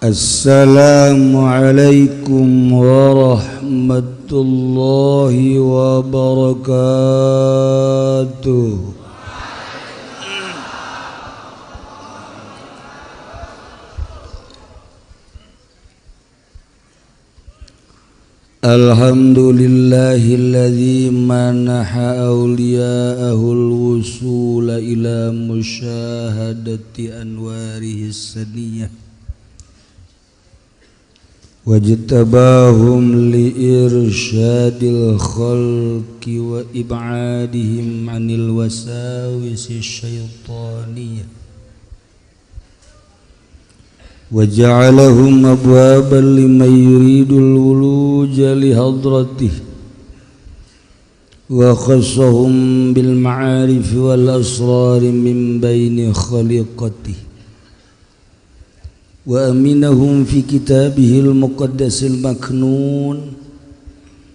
Assalamualaikum warahmatullahi wabarakatuh. Alhamdulillahilladzi manaha awliya'ahul wusula ila musyahadati anwarihis saniyah wajtabahum liirsyadil khalqi wa ib'adihim anil wasawisi syaitaniyah waja'alahum abwaban liman yuridul wuluja lihadratih wa khassahum bil ma'arif wal asrari min baini khaliqatih wa aminahum fi kitabihil muqaddasil maknun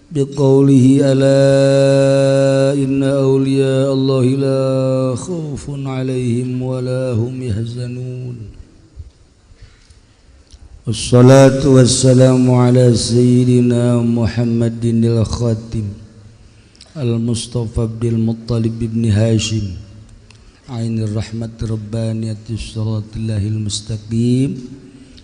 biqaulihi ala inna awliya Allahi la khawfun alaihim wa la hum yahzanun. Wassalatu wassalamu ala sayyidina Muhammadinil khatim al-Mustafa Abdul Muttalib ibn Hashim ainir rahmat rabbaniyati siratilahil mustaqim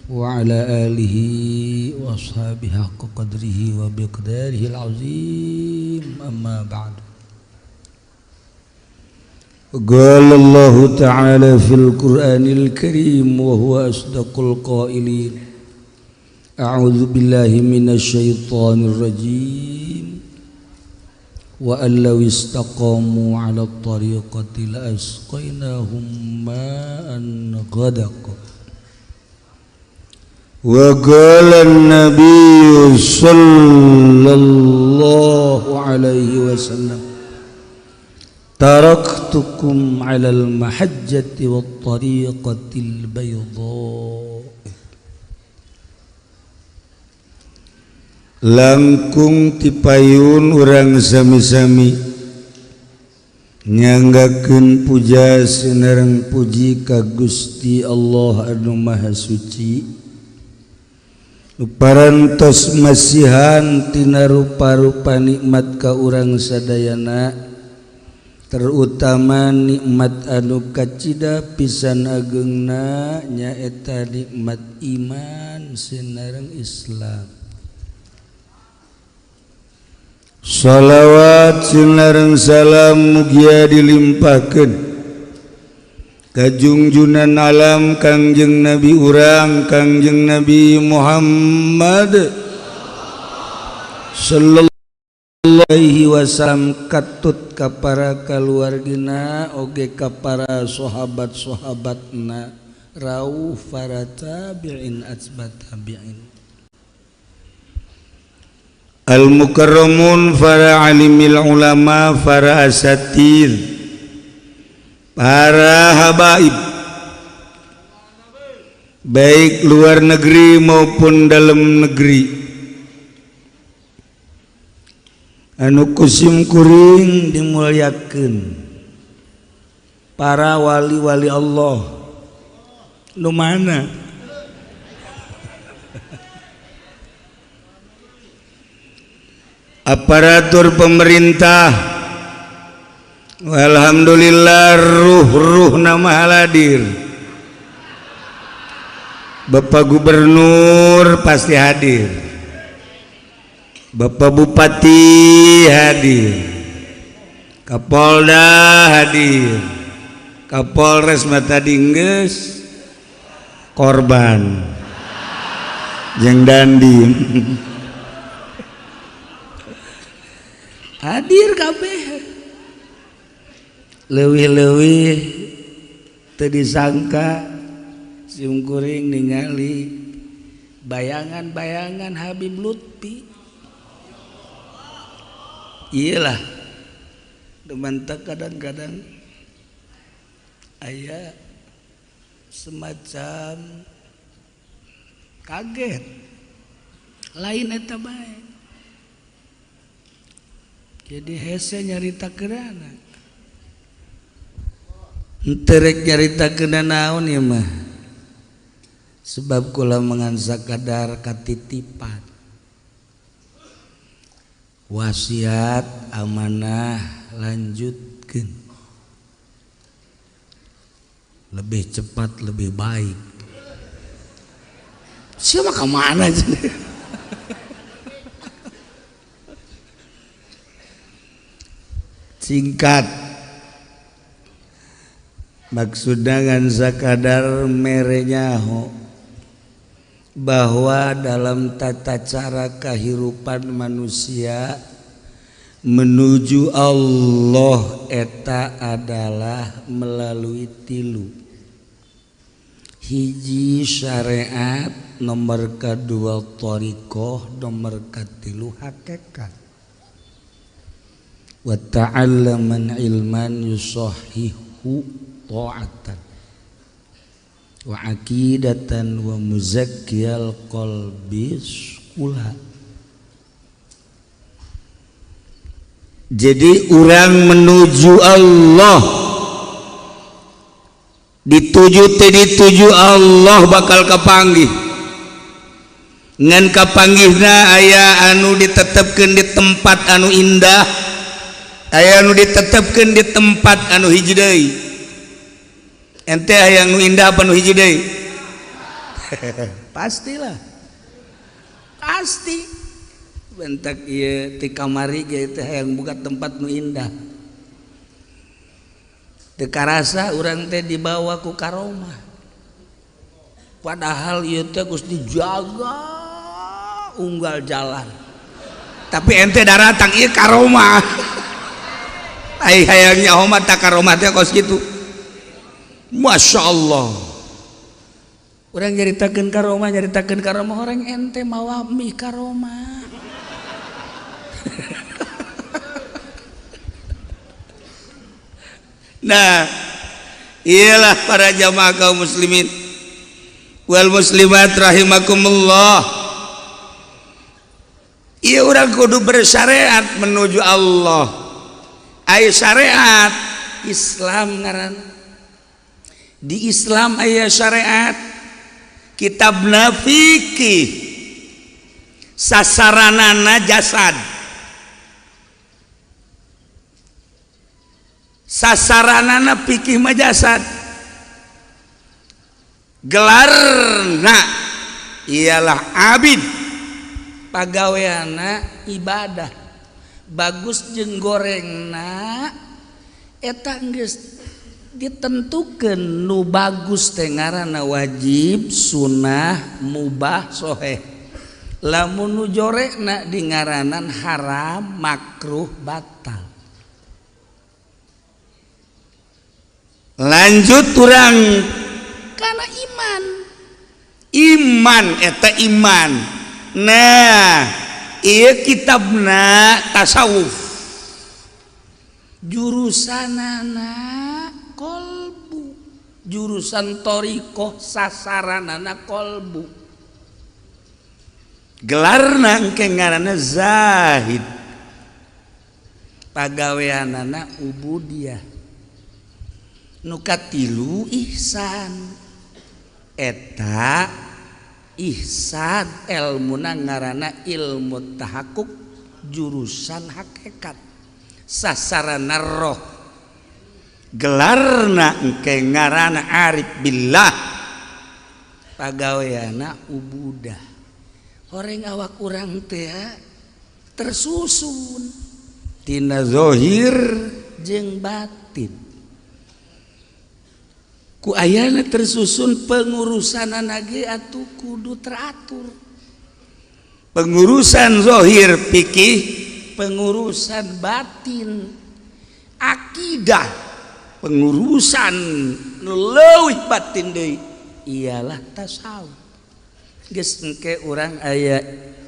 wa ala alihi wa ashabihi haqqa qadrihi wa biqdarihil azim amma ba'du. Qala Allah ta'ala fil Qur'anil Karim wa huwa asdaqul qailin. A'udzu billahi minasy syaithanir rajim. Wa allaw istaqamu 'ala at-tariqati la asqainahum ma'an ghadaqa. Wa qala an-nabiy sallallahu alaihi wasallam taraktukum 'alal mahajjati wat tariqatil bayda. Langkung tipayun urang sami-sami nyanggakeun puja sinareng puji ka Gusti Allah anu Maha Suci parantos masihan tina rupa-rupa nikmat ka urang sadayana terutama nikmat anu kacida pisan ageungna nyaeta nikmat iman sinareng Islam. Salawat sinareng salam mugia dilimpahkeun ka junjunan alam Kangjeng Nabi urang Kangjeng Nabi Muhammad sallallahu alaihi wasallam katut ka para kaluargina oge ka para sahabat-sahabatna rauh para tabi'in atsba tabi'in al-mukarramun para alimil ulama para asatir para habaib baik luar negeri maupun dalam negeri anu kusim kuring dimuliakeun para wali-wali Allah nu mana aparatur pemerintah alhamdulillah ruh nama haladir Bapak Gubernur pasti hadir Bapak Bupati hadir Kapolda hadir Kapolres mata dingges korban jeung dandim hadir kabeh leuwih-leuwih teu disangka simkuring ningali bayangan-bayangan Habib Lutfi iyalah demantak kadang-kadang aya semacam kaget lain eta bae. Jadi hese nyarita kerana terek nyarita kena naon ya mah sebab kula mangan sakadar katitipan wasiat amanah lanjutkeun lebih cepat lebih baik. Siapa kemana aja? Singkat maksudnya ngan sakadar merenya bahwa dalam tata cara kehidupan manusia menuju Allah eta adalah melalui tilu. Hiji syariat, nomor kedua thariqah, nomor ketilu hakikat. Wa ta'allaman ilman yusahihu ta'atan wa aqidatan wa muzakkiyal qalbi kula. Jadi orang menuju Allah dituju Allah bakal kapanggih ngan kapanggihna aya anu ditetepkeun di tempat anu indah, aya anu ditetepkeun di tempat anu hiji deui. Ente aya anu indah apa anu hiji deui? Pastilah pasti bentak ieu ti kamari ge teh hayang buka tempat nu indah. Teu karasa urang teh dibawa ku karomah. Padahal ieu teh geus dijaga unggal jalan. Tapi ente daratang ieu karomah. Ai hayangnya nyaho mah tak karomah teh kos kitu. Masya Allah. Urang nyaritakeun karomah orang ente mawa mie karomah. Nah, iyalah para jamaah kaum muslimin wal muslimat rahimakumullah. Iya orang kudu bersyariat menuju Allah. Aya syariat Islam ngaran. Di Islam aya syariat, kitabna fikih, sasaranana jasad. Sasaranana fikih mah jasad. Gelarna ialah abid, pagaweana ibadah. Bagus jeung gorengna eta geus ditentukeun nu bagus teh ngaranna wajib, sunnah, mubah, soheh. Lamun nu jorekna di ngaranan haram, makruh, batal. Lanjut urang kana iman eta iman. Nah ieu kitabna tasawuf, jurusanana kolbu, jurusan thariqah sasaranana kolbu. Gelarna engke ngaranna zahid, pagaweanana ubudiyah. Nu katilu ihsan, eta ihsan elmuna ngaranna ilmu tahakkuk, jurusan hakikat, sasaranna roh. Gelarna engke ngaranna arif billah, pagaweana ubudah. Horeng awak urang teh tersusun tina zahir jeung batin. Ku ayana tersusun pengurusanana ge atuh kudu teratur. Pengurusan zahir fikih, pengurusan batin akidah, pengurusan leuwih batin deui ialah tasawuf. Geus engke urang aya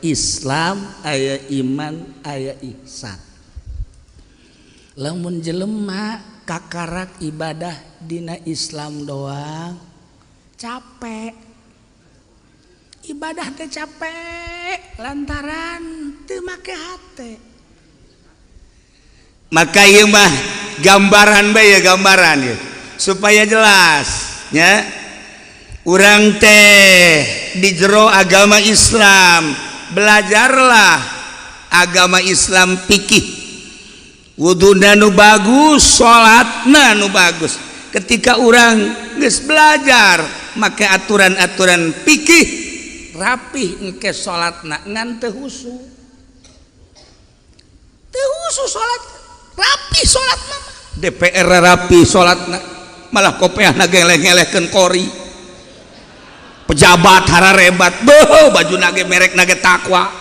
Islam, aya iman, aya ihsan. Lamun jelema kakarak ibadah dina Islam doang capek, ibadah teh capek lantaran teu make hate. Maka ieu mah gambaran bae ya, gambaran ya supaya jelas nya. urang teh di jero agama Islam, belajarlah agama Islam fikih. Wuduna nu bagus, salatna nu bagus. Ketika urang geus belajar make aturan-aturan fikih rapih engke salatna ngan teu husu. Teu husu salat, rapi salatna. DPR rapi salatna, malah kopeahna geleh-gelehkeun kori. Pejabat hararebat, beuh bajuna ge merekna ge takwa.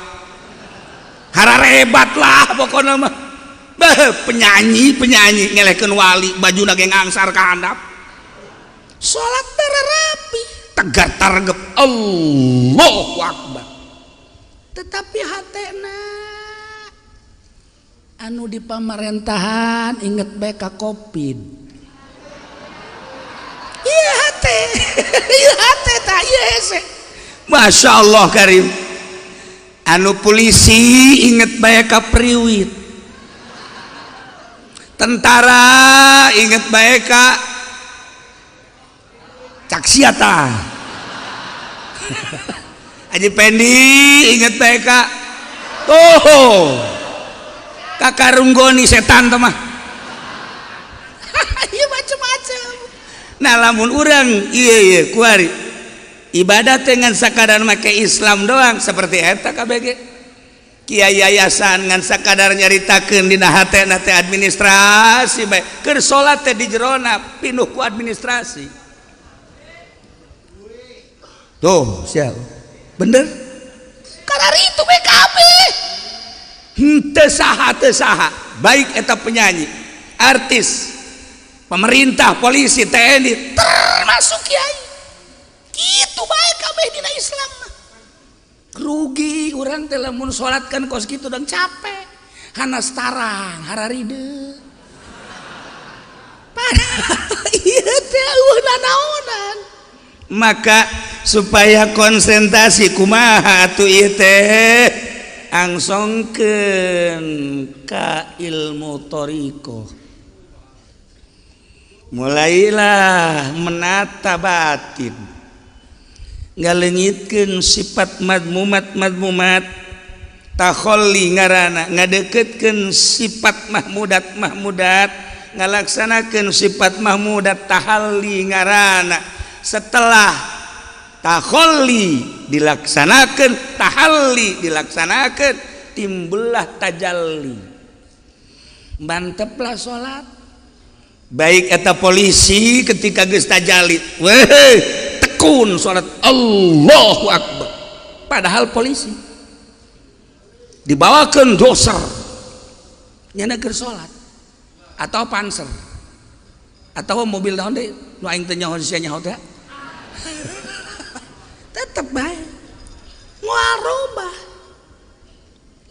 Hararebat lah pokona mah. Penyanyi ngelehkeun wali bajuna ge ngangsar ka handap. Salat rapi, tegar targep Allahu Akbar. Tetapi hatena anu di pamerintahan inget bae ka Covid. Ieu hate. Ieu hate tah ieu hese. Masyaallah karim. Anu polisi inget bae ka priwit. Tentara inget bae ka caksiata. Haji Pendi inget bae ka kakarunggoni setan teh mah. Ieu macam-macam. Nah lamun urang ieu kuari ibadah dengan sakadar make Islam doang seperti eta KBG. Kiai yayasan ngan sakadar nyaritakeun dina hatena teh administrasi bae. Keur salat teh di jerona pinuh ku administrasi. Tuh, siap. Bener? Karari itu BKB. Teu saha. Baik eta penyanyi, artis, pemerintah, polisi, TNI, termasuk kiai. Kitu bae kabeh dina Islam. Rugi urang teh lamun salat kan kos kitu dan capek. Hana starang hararide. Padahal ieu teh naonan. Maka supaya konsentrasi kumaha atuh ieu teh angsongkeun ka ilmu thariqah. Mulailah menata batin. Ngaleungitkeun sifat madmumat takhalli ngaranna ngadeukeutkeun sifat mahmudat ngalaksanakeun sifat mahmudat tahalli ngaranna. Setelah takhalli dilaksanakeun, tahalli dilaksanakeun, timbullah tajalli. Manteplah salat. Baik eta polisi ketika geus tajalli, weh tekun salat Allahu Akbar. Padahal polisi dibawakeun doser nyana keur salat atau panser atau mobil naon deui nu aing teu nyaho sia nyaho teh. Tetep bae moal robah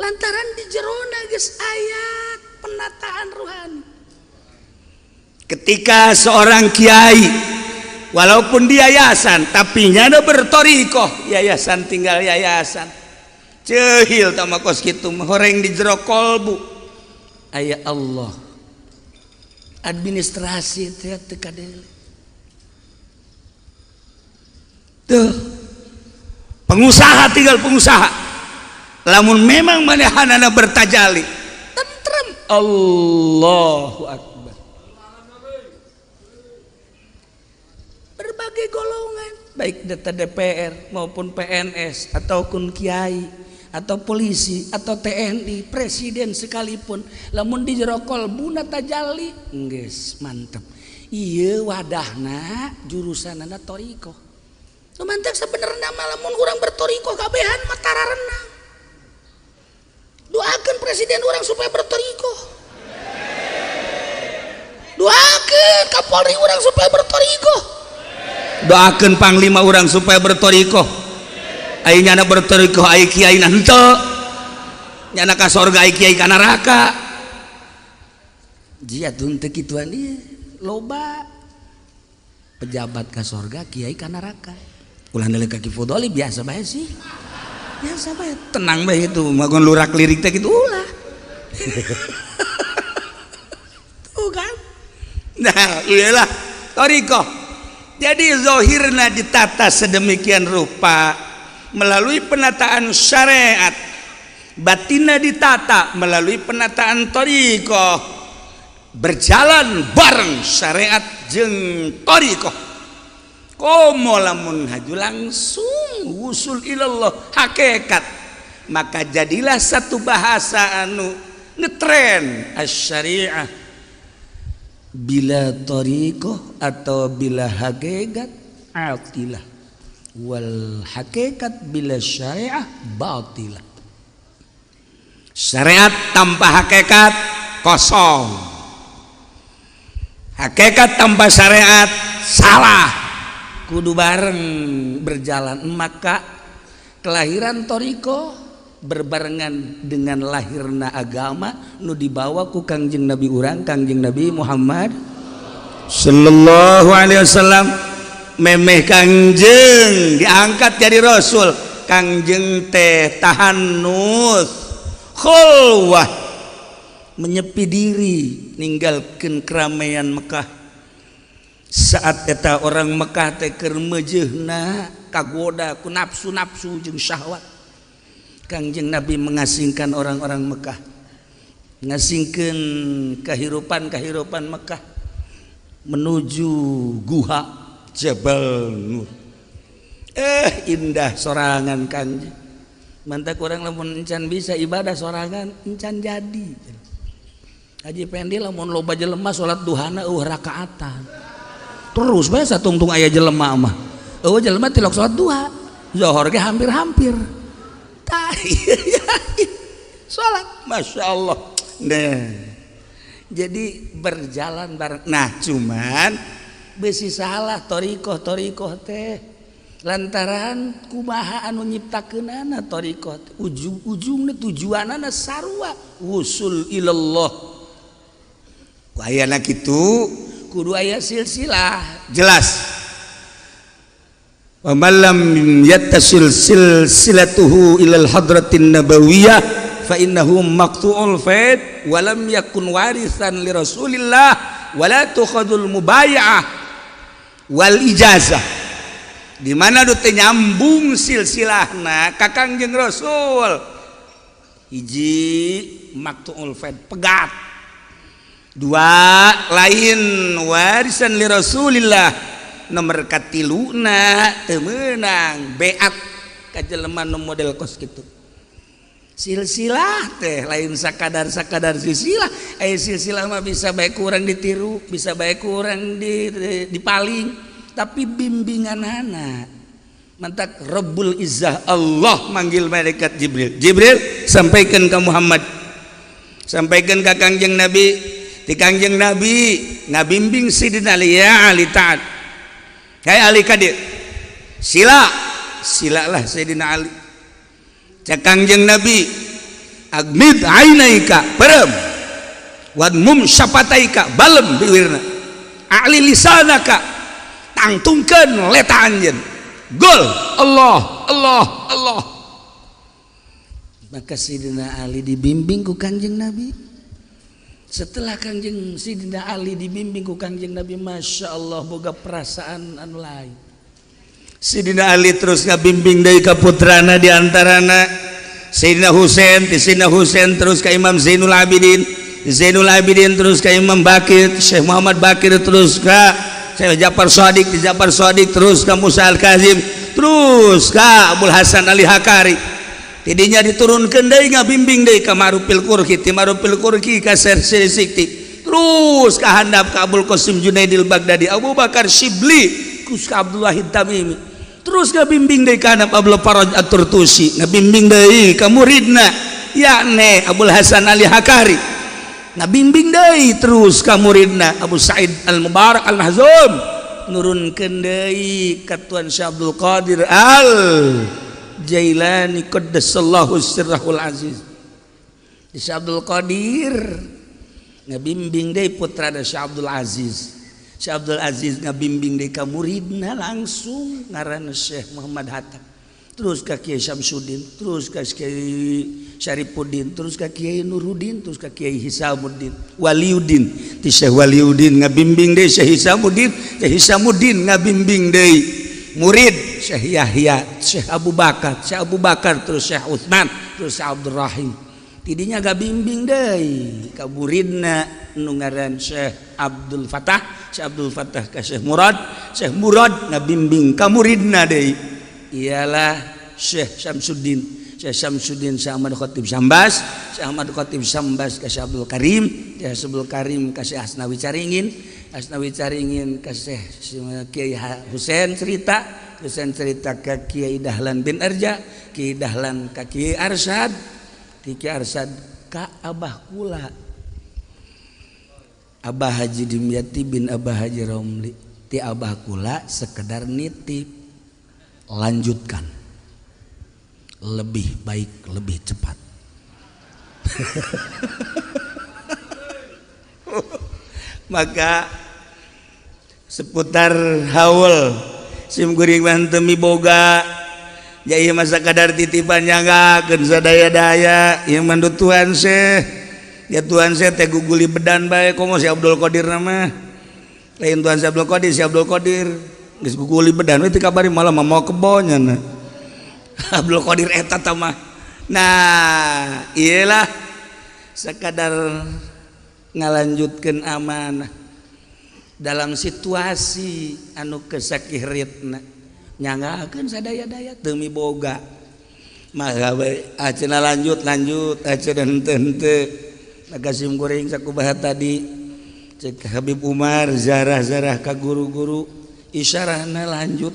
lantaran di jerona geus ayat penataan rohani. Ketika seorang kiai walaupun di yayasan tapi nyana bertorikoh, yayasan tinggal yayasan cehil tama kos kitu horeng di jero kolbu aya Allah administrasi teh teu kadele. Tuh pengusaha tinggal pengusaha lamun memang manehanana bertajali tentrem Allahu Akbar. Berbagai golongan baik data DPR maupun PNS ataupun kiai atau polisi atau TNI presiden sekalipun lamun di jero kolbuna tajalli geus mantep. Ieu wadahna jurusanana thariqah. Nu mantep sabenerna mah lamun urang berthariqah kabehan mah tararenang. Doakeun presiden urang supaya berthariqah. Doakeun Kapolri urang supaya berthariqah. Doakeun panglima urang supaya berthariqah. Ai nyana berthariqah ai kiai na henteu. Nyana ka sorga ai kiai ka neraka. Jiatun teu kituan ieu loba pejabat ka sorga kiai ka neraka. Ulah deuleu ka Kifudoli biasa bae sih. Biasa bae tenang bae itu magon lurak lirik teh kitu ulah. Tuh kan. Nah, iyalah thariqah. Jadi zahirna ditata sedemikian rupa melalui penataan syariat, batinna ditata melalui penataan thariqah, berjalan bareng syariat jeung thariqah. Komo lamun haju langsung wusul ilallah hakikat, maka jadilah satu bahasa anu ngetren asy-syariah bila thariqah atau bila hakikat atilah, wal hakikat bila syariah batilah. Syariat tanpa hakikat kosong, hakikat tanpa syariat salah, kudu bareng berjalan. Maka kelahiran thariqah berbarengan dengan lahirna agama nu dibawa ku Kangjeng Nabi urang, Kangjeng Nabi Muhammad sallallahu alaihi wasallam. Memeh Kangjeng diangkat jadi rasul, Kangjeng teh tahannuts khulwah, menyepi diri ninggalkeun keramaian Mekah. Saat eta orang Mekah teh keur meujeuhna kagoda ku nafsu-nafsu jeung syahwat, Kangjeng Nabi mengasingkan orang-orang Mekah, ngasingkan kehidupan Mekah menuju guha Jabal Nur. Indah sorangan Kangjeng. Mantak orang lamun encan bisa ibadah sorangan encan jadi. Haji Pendi lamun loba jelema salat duhana rakaatan. Terus bae satungtung aya jelema mah. Jelema tilok salat duha. Zuhur ge hampir-hampir. Sholat, masya Allah. Nah, jadi berjalan bareng. Nah, cuman besi salah thariqah teh lantaran kumaha anu nyiptakeunana thariqah, ujung-ujungna tujuanana sarua wusul ilallah. Ayana kitu kudu aya silsilah jelas. Wa man lam yattasil silsilatuhu ilal hadratin nabawiyah fa innahu maqtu'ul faid wa lam yakun warisan li Rasulillah wa la tukhadul mubaya'ah wal ijazah. Di mana teu nyambung silsilahna ka Kangjeng Rasul, hiji maqtu'ul faid pegat, dua lain warisan li Rasulillah, nomor katiluna teu meunang beat ka jelema nu model kos kitu. Silsilah teh lain sakadar silsilah. Silsilah mah bisa bae kurang ditiru, bisa bae kurang dipaling, tapi bimbinganana mantak Rabbul Izzah Allah manggil malaikat Jibril. Jibril sampaikan ke Muhammad, sampaikan ke Kangjeng Nabi. Ti Kangjeng Nabi ngabimbing Sidina Ali, ya Ali taat. Hai Ali kadir, silalah Sayyidina Ali. Cak Kangjeng Nabi, agmid ainaika perem, wadmum syapataika balem biwirna, a'li lisanaka tangtungkeun leta anjeun, gol Allah. Maka Sayyidina Ali dibimbing ku Kangjeng Nabi. Setelah Kangjeng Sidina Ali dibimbing ku Kangjeng Nabi, masya Allah boga perasaan anu lain. Sidina Ali terus ngabimbing deui ka putrana diantarana Sayyidina Husain, Sayyidina Husain terus ka Imam Zainul Abidin, Zainul Abidin terus ka Imam Bakir, Syekh Muhammad Bakir terus ka Syekh Ja'far Shadiq, Ja'far Shadiq terus ka Musa Al-Kazim, terus ka Abdul Hasan Ali Hakari. Tidinya diturunkeun deui ngabimbing deui ka Marufil Qurqi, ti Marufil Qurqi ka Syekh Sikti, terus ka handap ka Abdul Qasim Junaidil Baghdadi, Abu Bakar Shibli, terus ka Abdul Wahid Tamimi, terus ngabimbing deui ka handap Abdul Faraj At-Turtusi, ngabimbing deui ka muridna yakni Abdul Hasan Ali Hakari, ngabimbing deui terus ka muridna Abu Sa'id Al-Mubarak Al-Mahzum, nurunkeun deui ka Tuan Syekh Abdul Qadir Al Jailani qaddasallahu sirrahul aziz. Syekh Abdul Qadir ngabimbing deui putrana Syekh Abdul Aziz. Syekh Abdul Aziz ngabimbing deui ka muridna langsung ngaranna Syekh Muhammad Hatta. terus ka Kiai Syamsuddin, terus ka Kiai Syarifuddin, terus ka Kiai Nuruddin, terus ka Kiai Hisamuddin, Waliuddin, ti Syekh Waliuddin ngabimbing deui Syekh Hisamuddin, Syekh Hisamuddin ngabimbing deui murid Syekh Yahya, Syekh Abu Bakar, terus Syekh Utsman, terus Syekh Abdul Rahim. Tidinya gabimbing deui ka muridna nu ngaran Syekh Abdul Fatah ka Syekh Murad ngabimbing ka muridna deui ialah Syekh Syamsuddin Syekh Ahmad Khatib Sambas ka Syekh Abdul Karim ka Syekh Asnawi Caringin ka Syekh Kiai Husain cerita ka Kiai Dahlan bin Arja, Kiai Dahlan ka Kiai Arsad, Kiai Arsad ka Abah kula Abah Haji Dimyati bin Abah Haji Romli, ti Abah kula sekedar nitip, lanjutkan lebih baik lebih cepat. Maka seputar haul sim kuring mantemi boga jadi masa kadar titipan nyanggakeun sadaya-daya yang mandu Tuhan Syekh ya Tuhan saya teh guguli bedan bae komo si Abdul Qadir nama lain Tuhan si Abdul Qadir geus guguli bedan we teu kabari malah mau kebonya na Abdul Qadir eta mah. Nah iyalah sekadar ngalanjutkeun amanah dalam situasi anu kesakihritna nyanggakeun sadaya-daya teu miboga mah we aceuna lanjut aceuna henteu. Nagasim goreng sakubaha tadi cek Habib Umar zarah ka guru-guru isyarahna lanjut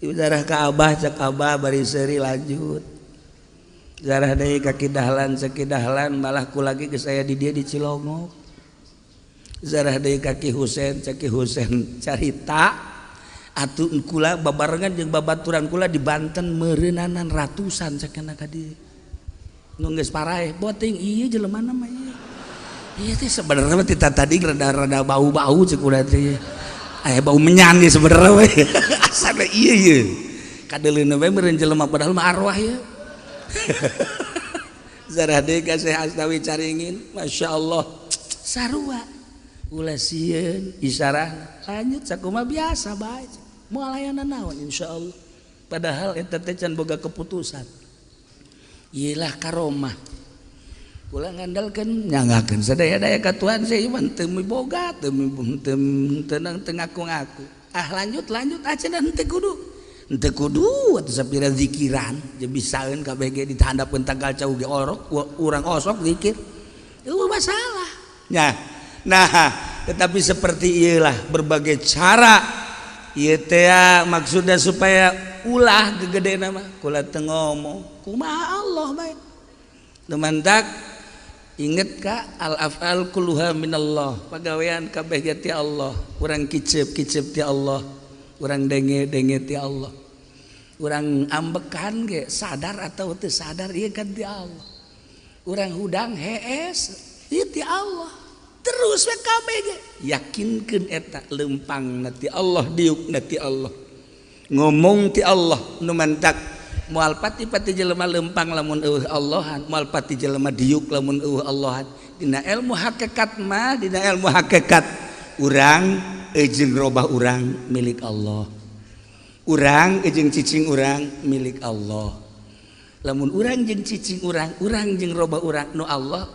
zarah ka Abah cek Abah bari seuri lanjut zarah deui ka Kidahlan sakidahlan malah ku lagi geus aya di dieu di Cilongok zarah deui ka Ki Husain cek Ki Husain carita atuh kula babarengan jeung babaturan kula di Banten meureunanan ratusan sakena ka dieu nu geus parae boting ieu jelemana mah ieu teh sabenerna ti tadi rada bau-bau ceuk urang teh aya bau menyan ieu sabenerna we asana ieu kadeuleuna we meureun jelema padahal mah arwah ya zarah deui ka Syekh Asnawi Caringin masyaallah sarua ulah sieun isyarah lanjut sakumaha biasa bae moal aya naon insyaallah padahal eta teh can boga keputusan. Iyalah karomah kula ngandalkeun nyanggakeun sadaya-daya ka Tuhan saya iman teu miboga teu ngaku-ngaku lanjut aceuna henteu kudu atuh sapira zikiran jeung bisaeun kabeh ge ditandapeun tanggal cau ge urang osok zikir eueuh masalah nya nah tetapi seperti iyalah berbagai cara ieu teh maksudna supaya ulah gegedena mah kula teu ngomong kumaha Allah bae lumantak inget ka al afal kulluha minallah pagawean kabeh ge ti Allah urang kicep ti Allah urang denge ti Allah urang ambekan ge sadar atau teu sadar ieu kan ti Allah urang hudang hees ieu ti Allah terus we kabeh ge yakinkeun eta leumpangna ti Allah diukna ti Allah ngomong ti Allah nu mantak moal pati-pati jelema lempang lamun eueuh Allahan moal pati jelema diuk lamun eueuh Allahan dina ilmu hakikat mah dina ilmu hakikat urang jeung robah urang milik Allah urang jeung cicing urang milik Allah lamun urang jeung cicing urang jeung robah urang nu Allah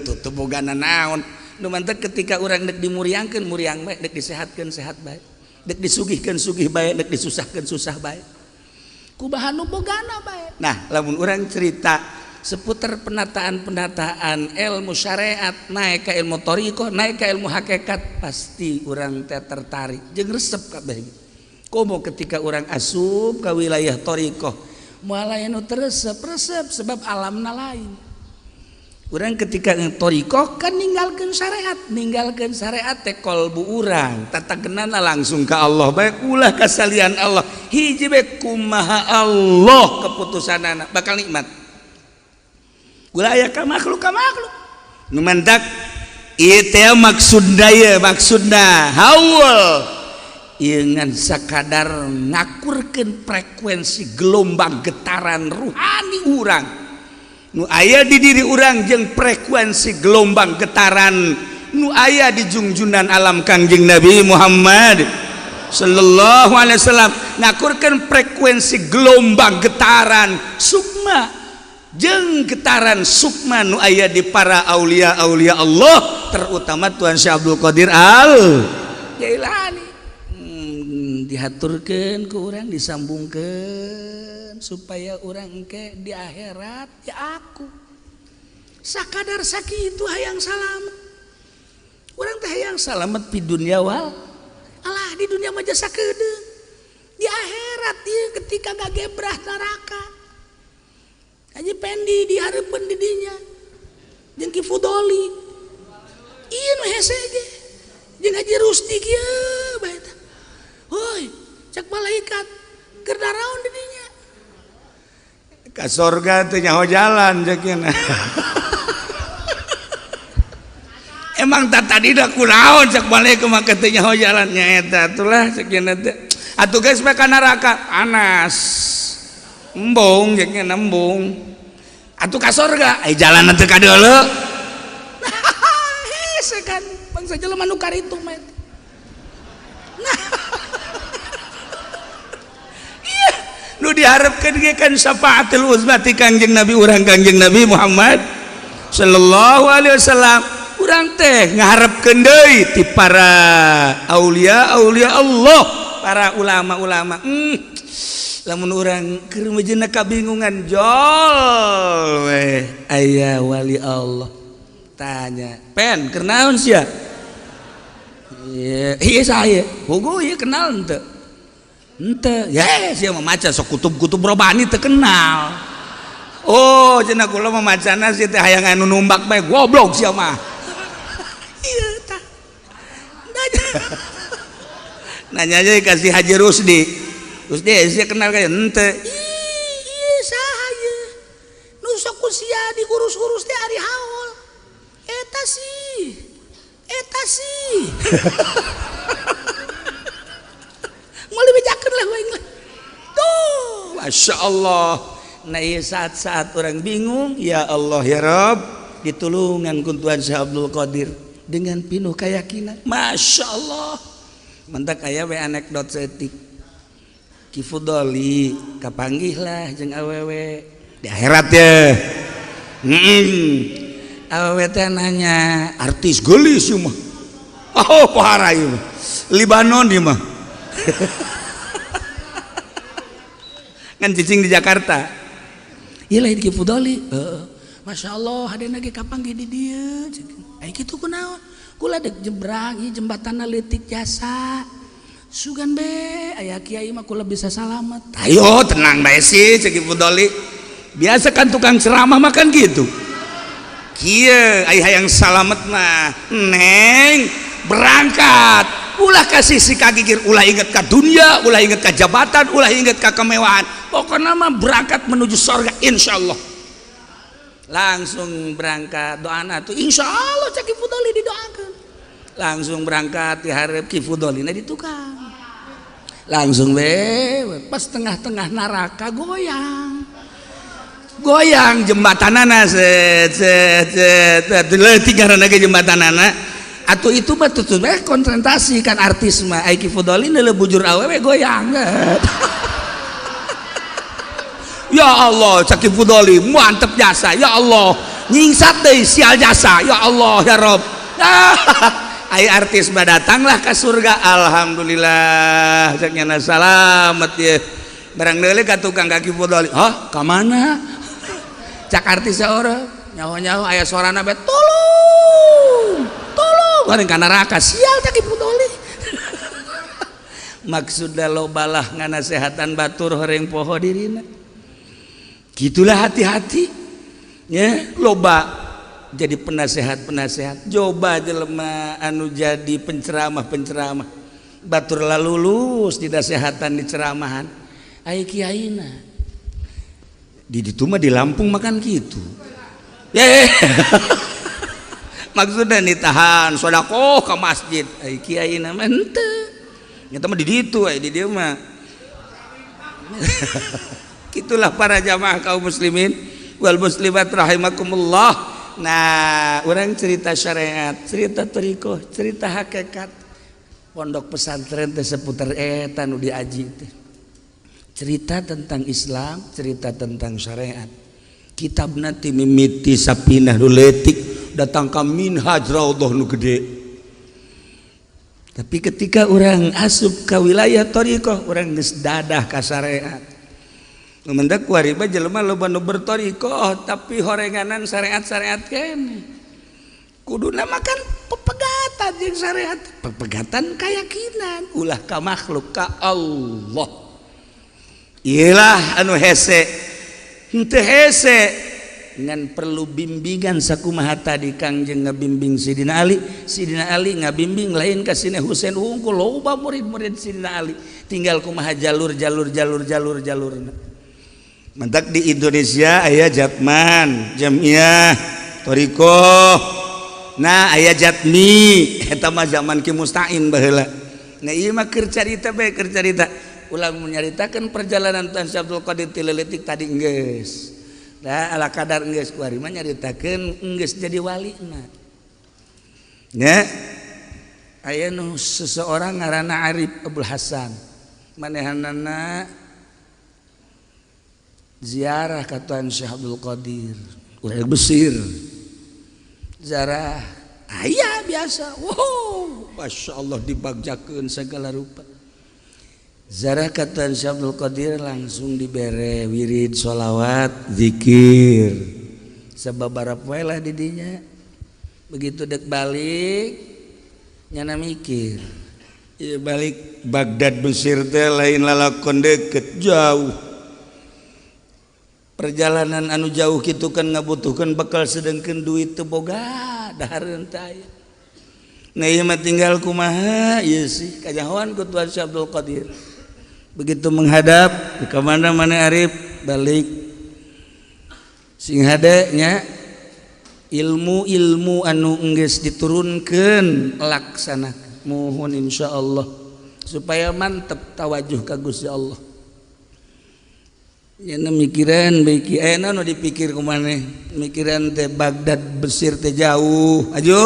teu bogana naon nu mantak ketika urang dek dimuriangkeun muriang bae dek disehatkeun sehat bae dek disugihkeun sugih bae dek disusahkeun susah bae kubaha nu bogana bae. Nah lamun urang cerita seputar penataan ilmu syariat naik ke ilmu thariqah naik ke ilmu hakikat pasti urang teh tertarik jeung resep kabeh komo ketika urang asup ka wilayah thariqah moal aya nu resep sebab alamna lain urang ketika thariqah kan ninggalkeun syariat teh qalbu urang tatageunana langsung ka Allah bae ulah kasalian Allah hiji bae kumaha Allah keputusanana bakal nikmat ulah aya ka makhluk nu mantak ieu teh maksudna haul dengan sakadar ngakurkeun frekuensi gelombang getaran ruhani urang nu aya di diri urang jeung frekuensi gelombang getaran nu aya di junjunan alam Kangjeng Nabi Muhammad sallallahu alaihi wasallam, ngakurkeun frekuensi gelombang getaran sukma jeung getaran sukma nu aya di para aulia-aulia Allah, terutama Tuan Syekh Abdul Qadir Al Jailani. Dihaturkeun ku urang, disambungkeun supaya urang engke di akhirat ya aku sakadar sakitu hayang salamet. Urang teh hayang salamet di dunia wal alah di dunia mah jasa kedeung, di akhirat ieu ketika gagebrah neraka. Haji Pendi dihareupeun di dinya jeung Ki Fudoli ieu nu hese ge jeung Haji Rusdi kieu bae tah. Hoi, cek malaikat keur daraon di dinya. Ka sorga teh nyaho jalan ceukna. Emang tadi dah kunaon cek malaikat mah teh nyaho jalan nya eta atulah ceukna teh. Atuh geus bae ka neraka panas. Embung ceukna embung. Atuh ka sorga ai jalan teh ka deuleu. Hese kan bangsa jelema nu karitu mah. Nu diharapkeun ge kan syafaatul uzma ti Kangjeng Nabi urang Kangjeng Nabi Muhammad sallallahu alaihi wasallam. Urang teh ngaharepkeun deui ti para aulia-aulia Allah, para ulama-ulama. Lamun urang keur mejeuna kabingungan jol we aya wali Allah. Tanya, "Pen, keur naon sia?" Ieu saya. Bogo ieu kenal henteu? Henteu. Ya sia mah maca sok kutub-kutub robani teu kenal. Oh, cenah kula mah macana sia teh hayang anu numbak bae goblok sia mah. Ieu tah. Nanya aja kasih Haji Rusdi. Rusdi sia kenal ka henteu. Ieu saha ieu? Nu sok ku sia diurus-urus teh ari haul. Eta sih. Mau lebih jaket lah tuh, masya Allah. Nah iya saat-saat orang bingung, ya Allah ya Rabb, ditulungan ku Tuan Syekh Abdul Qadir dengan penuh keyakinan. Masya Allah. Mentak aya we anekdot setik. Ki Fudoli kapanggih lah jeung awewe di akhirat ya. Awewe teh nanya, artis geulis ieu mah. Oh, pohara ieu mah. Libanon ieu mah. Kan cicing di Jakarta. Ieu lain Ki Fudoli. Masya Allah hadena ge kapanggih di dieu. Ai kitu kunaon? Kula dek jebrang ieu jembatanna leutik jasa. Sugan be aya kiai mah kula bisa salamet. Ayo tenang bae sih cek Ki Fudoli. Biasa kan tukang ceramah mah kan gitu. Kieu ai hayang salamet mah neng berangkat ulah kasih si kagigir, ulah inget ke dunia, ulah inget ke jabatan, ulah inget ke kemewahan, pokoknya mah berangkat menuju surga insyaallah. Langsung berangkat doana tuh insyaallah cek Ki Fudoli didoakan. Langsung berangkat diharap Ki Fudoli na di tukang. Langsung pas tengah-tengah neraka goyang jembatanana leutik ngaranna ge jembatanana. Atau itu mah tuh konsentrasi kan artis mah Ki Fudoli neuleuh bujur awewe goyang. Ya Allah cak Ki Fudoli mantep jasa ya Allah nyingsat deui sial jasa ya Allah ya Rob. Ai artis mah datanglah ke surga alhamdulillah cak nyana salamet ye. Barang deuleu ka tukang Ki Fudoli. Hah ka mana? Cak artis saeureum nyaho-nyaho aya suarana be tolong bareng ka neraka sial cak Ki Fudoli. Maksudna lobalah nganasehatan batur horeng poho dirina. Gitulah hati-hati ya, loba jadi penasehat-penasehat, coba jelema anu jadi penceramah-penceramah batur lah lulus di nasehatan di ceramahan ai kiaina di ditu mah di Lampung makan gitu maksudnya nitahan sodako ke masjid ai kiaina mah henteu nyata mah di ditu di dieu mah. Itulah para jamaah kaum muslimin wal muslimat rahimakumullah. Nah, orang cerita syariat, cerita thariqah, cerita hakikat. Pondok pesantren teh seputar eta nu diaji teh. Cerita tentang Islam, cerita tentang syariat. Kitabna ti mimiti sapinah nu leutik datang ka minhaj raudhah nu gede. Tapi ketika orang asup ka wilayah thariqah, orang geus dadah ka syariat. Mendak kuariba jelema loba nu berthariqah tapi horenganan syariat-syariat keneh. Kuduna makan pepegatan jeung syariat, pepegatan keyakinan ulah ka makhluk ka Allah. Iyalah anu hese henteu hese ngan perlu bimbingan sakumaha tadi Kangjeng ngabimbing Sidina Ali ngabimbing lain ka Sina Husain unggul loba murid-murid Sidina Ali tinggal kumaha jalurna. Mentak di Indonesia aya Jatman, Jamiah, Thariqah. Nah aya Jatmi eta mah zaman Ki Mustain baheula. Nah ieu mah keur carita bae keur carita. Ulang menyaritakeun perjalanan Tuan Syekh Abdul Qadir Tileletik tadi geus. Da ala kadar geus kuari mah nyaritakeun geus jadi walina. Nya aya nu seseorang ngaranna Arif Abdul Hasan. Manehanana ziarah ka Tuan Syekh Abdul Qadir urang Besir. Ziarah aya biasa. Wow, masyaallah dibagjakeun segala rupa. Ziarah ka Tuan Syekh Abdul Qadir langsung dibere wirid sholawat zikir sababaraha poe lah di dinya. Begitu dek balik nyana mikir ieu balik Baghdad Mesir teh lain lalakon deket jauh. Perjalanan anu jauh kitu kan ngabutuhkeun bekal sedengkeun duit teu boga dahareun teh aya. Nah ieu mah tinggal kumaha ieu sih kajahoan ku Tuan Syekh Abdul Qadir. Begitu menghadap ke mana Arif balik sing hade nya ilmu anu geus diturunkeun laksanakeun mohon insyaallah supaya mantep tawajuh ka Gusti Allah. Yana mikiran bae ki aya nu dipikir ku maneh mikiran teh Baghdad Mesir teh jauh aju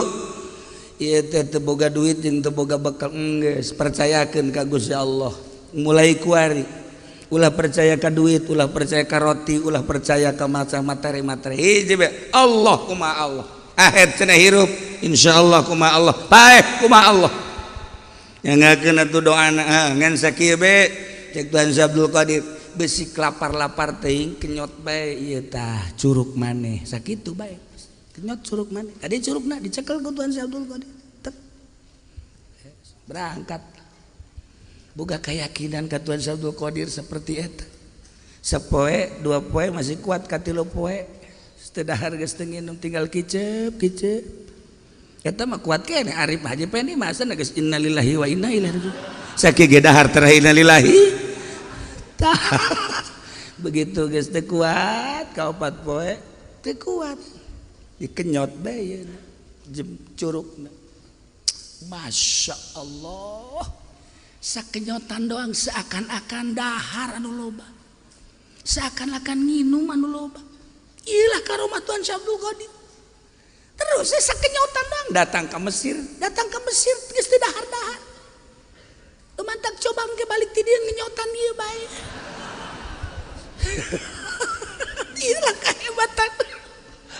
ieu teh teu boga duit jeung teu boga bekal geus percayakeun ka Gusti Allah. Mulai kuari ulah percaya ka duit, ulah percaya ka roti, ulah percaya ka materi hiji bae Allah kumaha Allah ahed cenah hirup insyaallah kumaha Allah bae kumaha Allah nyangakeun atuh doana ngan sakieu bae cek Tuan Syekh Abdul Qadir besi lapar teuing kenyot bae ieu tah curug maneh sakitu bae kenyot curug maneh tadi curugna dicekel ku Tuan Syekh Abdul Qadir tek berangkat boga keyakinan ka Tuan Syekh Abdul Qadir seperti eta. Sapoe dua poe masih kuat ka tilu poe. Teu dahar geus teu nginum tinggal kicep. Eta mah kuat keneh Arif Haji Pendi masa geus innalillahi wa inna ilaihi raji'un. Sakieu ge dahar teh innalillahi. Tah. Begitu geus teu kuat ka opat poe teu kuat. Dikenyot bae jem curugna. Masya Allah. Sakenyotan doang seakan-akan dahar anu loba seakan-akan nginum anu loba ilah karomah Tuan Syekh Abdul Qadir terus sakenyotan doang datang ke Mesir geus teu dahar-dahar lumantak coba engke balik ti dieu ngenyotan ieu bae ilah kahebatan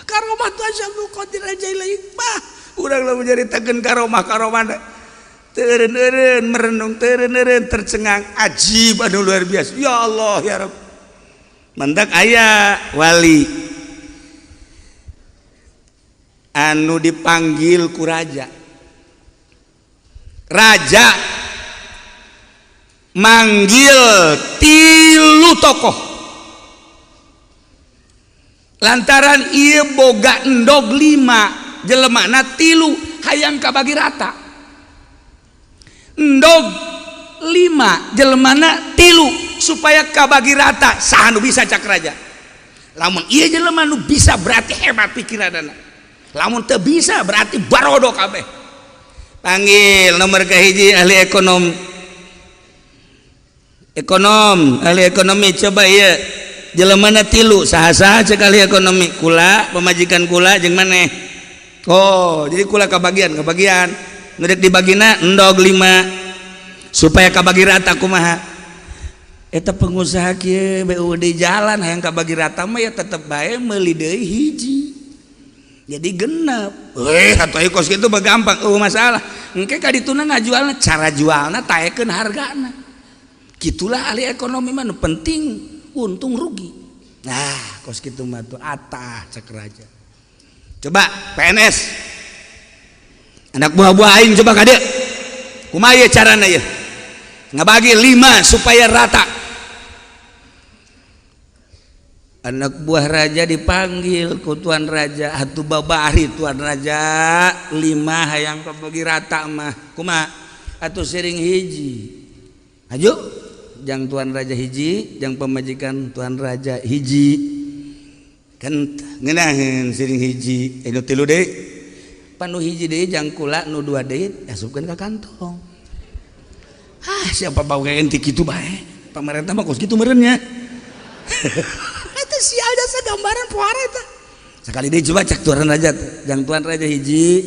karomah Tuan Syekh Abdul Qadir Ajail Hikmah urang lamun nyaritakeun karomah teureun merenung teureun tercengang ajib anu luar biasa ya Allah ya Rabb mendak aya wali anu dipanggil ku raja manggil 3 tokoh lantaran ieu boga endog 5 jelemana 3 hayang kabagi rata endog 5 jelemana 3 supaya kabagi rata saha nu bisa cak raja lamun ieu jelema nu bisa berarti hebat pikiranna lamun teu bisa berarti barodo kabeh panggil nomor kahiji ahli ekonom ahli ekonomi coba ya jelemana tilu saha-saha cek ahli ekonomi kula pemajikan kula jeung maneh oh jadi kula kabagian ngedek dibagina endog 5 supaya kabagi rata kumaha eta pengusaha kieu BUD jalan hayang kabagi rata mah ya tetep bae meuli deui hiji jadi genep atuh kos kitu mah gampang masalah engke ka dituna ngajualna cara jualna taekeun hargana gitulah ahli ekonomi mah penting untung rugi nah kos kitu mah tuh atah cek raja coba PNS anak buah-buah aing coba kade kumaha ye carana ye ngabagi 5 supaya rata anak buah raja dipanggil ku tuan raja atuh babari tuan raja 5 hayang kabagi rata mah kumaha atuh sering hiji aju jang tuan raja hiji jang pemajikan tuan raja hiji kan ngeunaheun sering hiji nu tilu deui panu hiji deui jang kula nu 2 deui asupkeun ka kantong siapa bau kayak enti kitu bae pamarentah mah kos kitu meureunnya eta sial jasa gambaran poare eta sakali deui coba cek tuan raja jang tuan raja hiji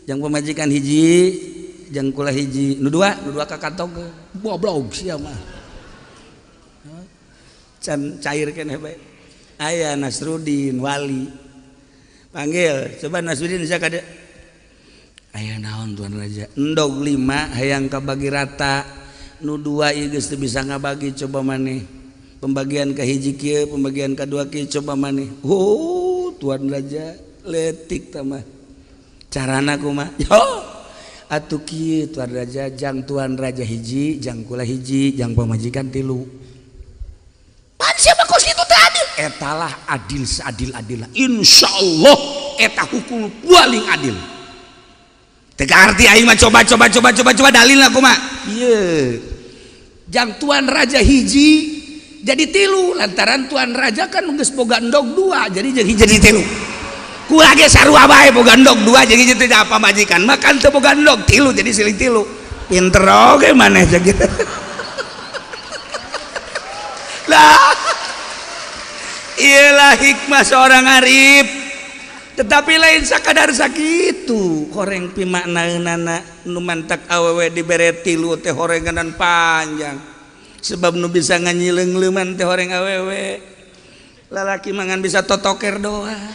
jang pemajikan hiji jang kula hiji nu 2 ka kantong boblog sia mah can cair keneh bae aya Nasrudin Wali panggil coba Nasrudin bisa kada aya naon tuan raja endog 5 hayang kabagi rata nu 2 ieu geus teu bisa ngabagi coba maneh pembagian ka hiji kieu pembagian ka 2 kieu coba maneh tuan raja letik tah mah carana kumaha yo atuh kieu tuan raja jang tuan raja hiji jang kula hiji jang pamajikan 3 pan siapa kos kitu teh adil etalah adil seadil-adilna insyaallah eta hukum paling adil teka arti aing mah coba dalilna kumaha ieu jang tuan raja hiji jadi 3 lantaran tuan raja kan geus boga endog 2 jadi hiji jadi 3 kula ge sarua bae boga endog 2 jadi teh apa majikan makan teu boga endog 3 jadi siling 3 pinter oge maneh jeung lah ialah hikmah seorang arif tetapi lain sakadar sakitu horeng pimaknaeunana nu mantak awewe dibere 3 teh horenganan panjang sebab nu bisa nganyileuman teh horeng awewe lalaki mangan bisa totoker doang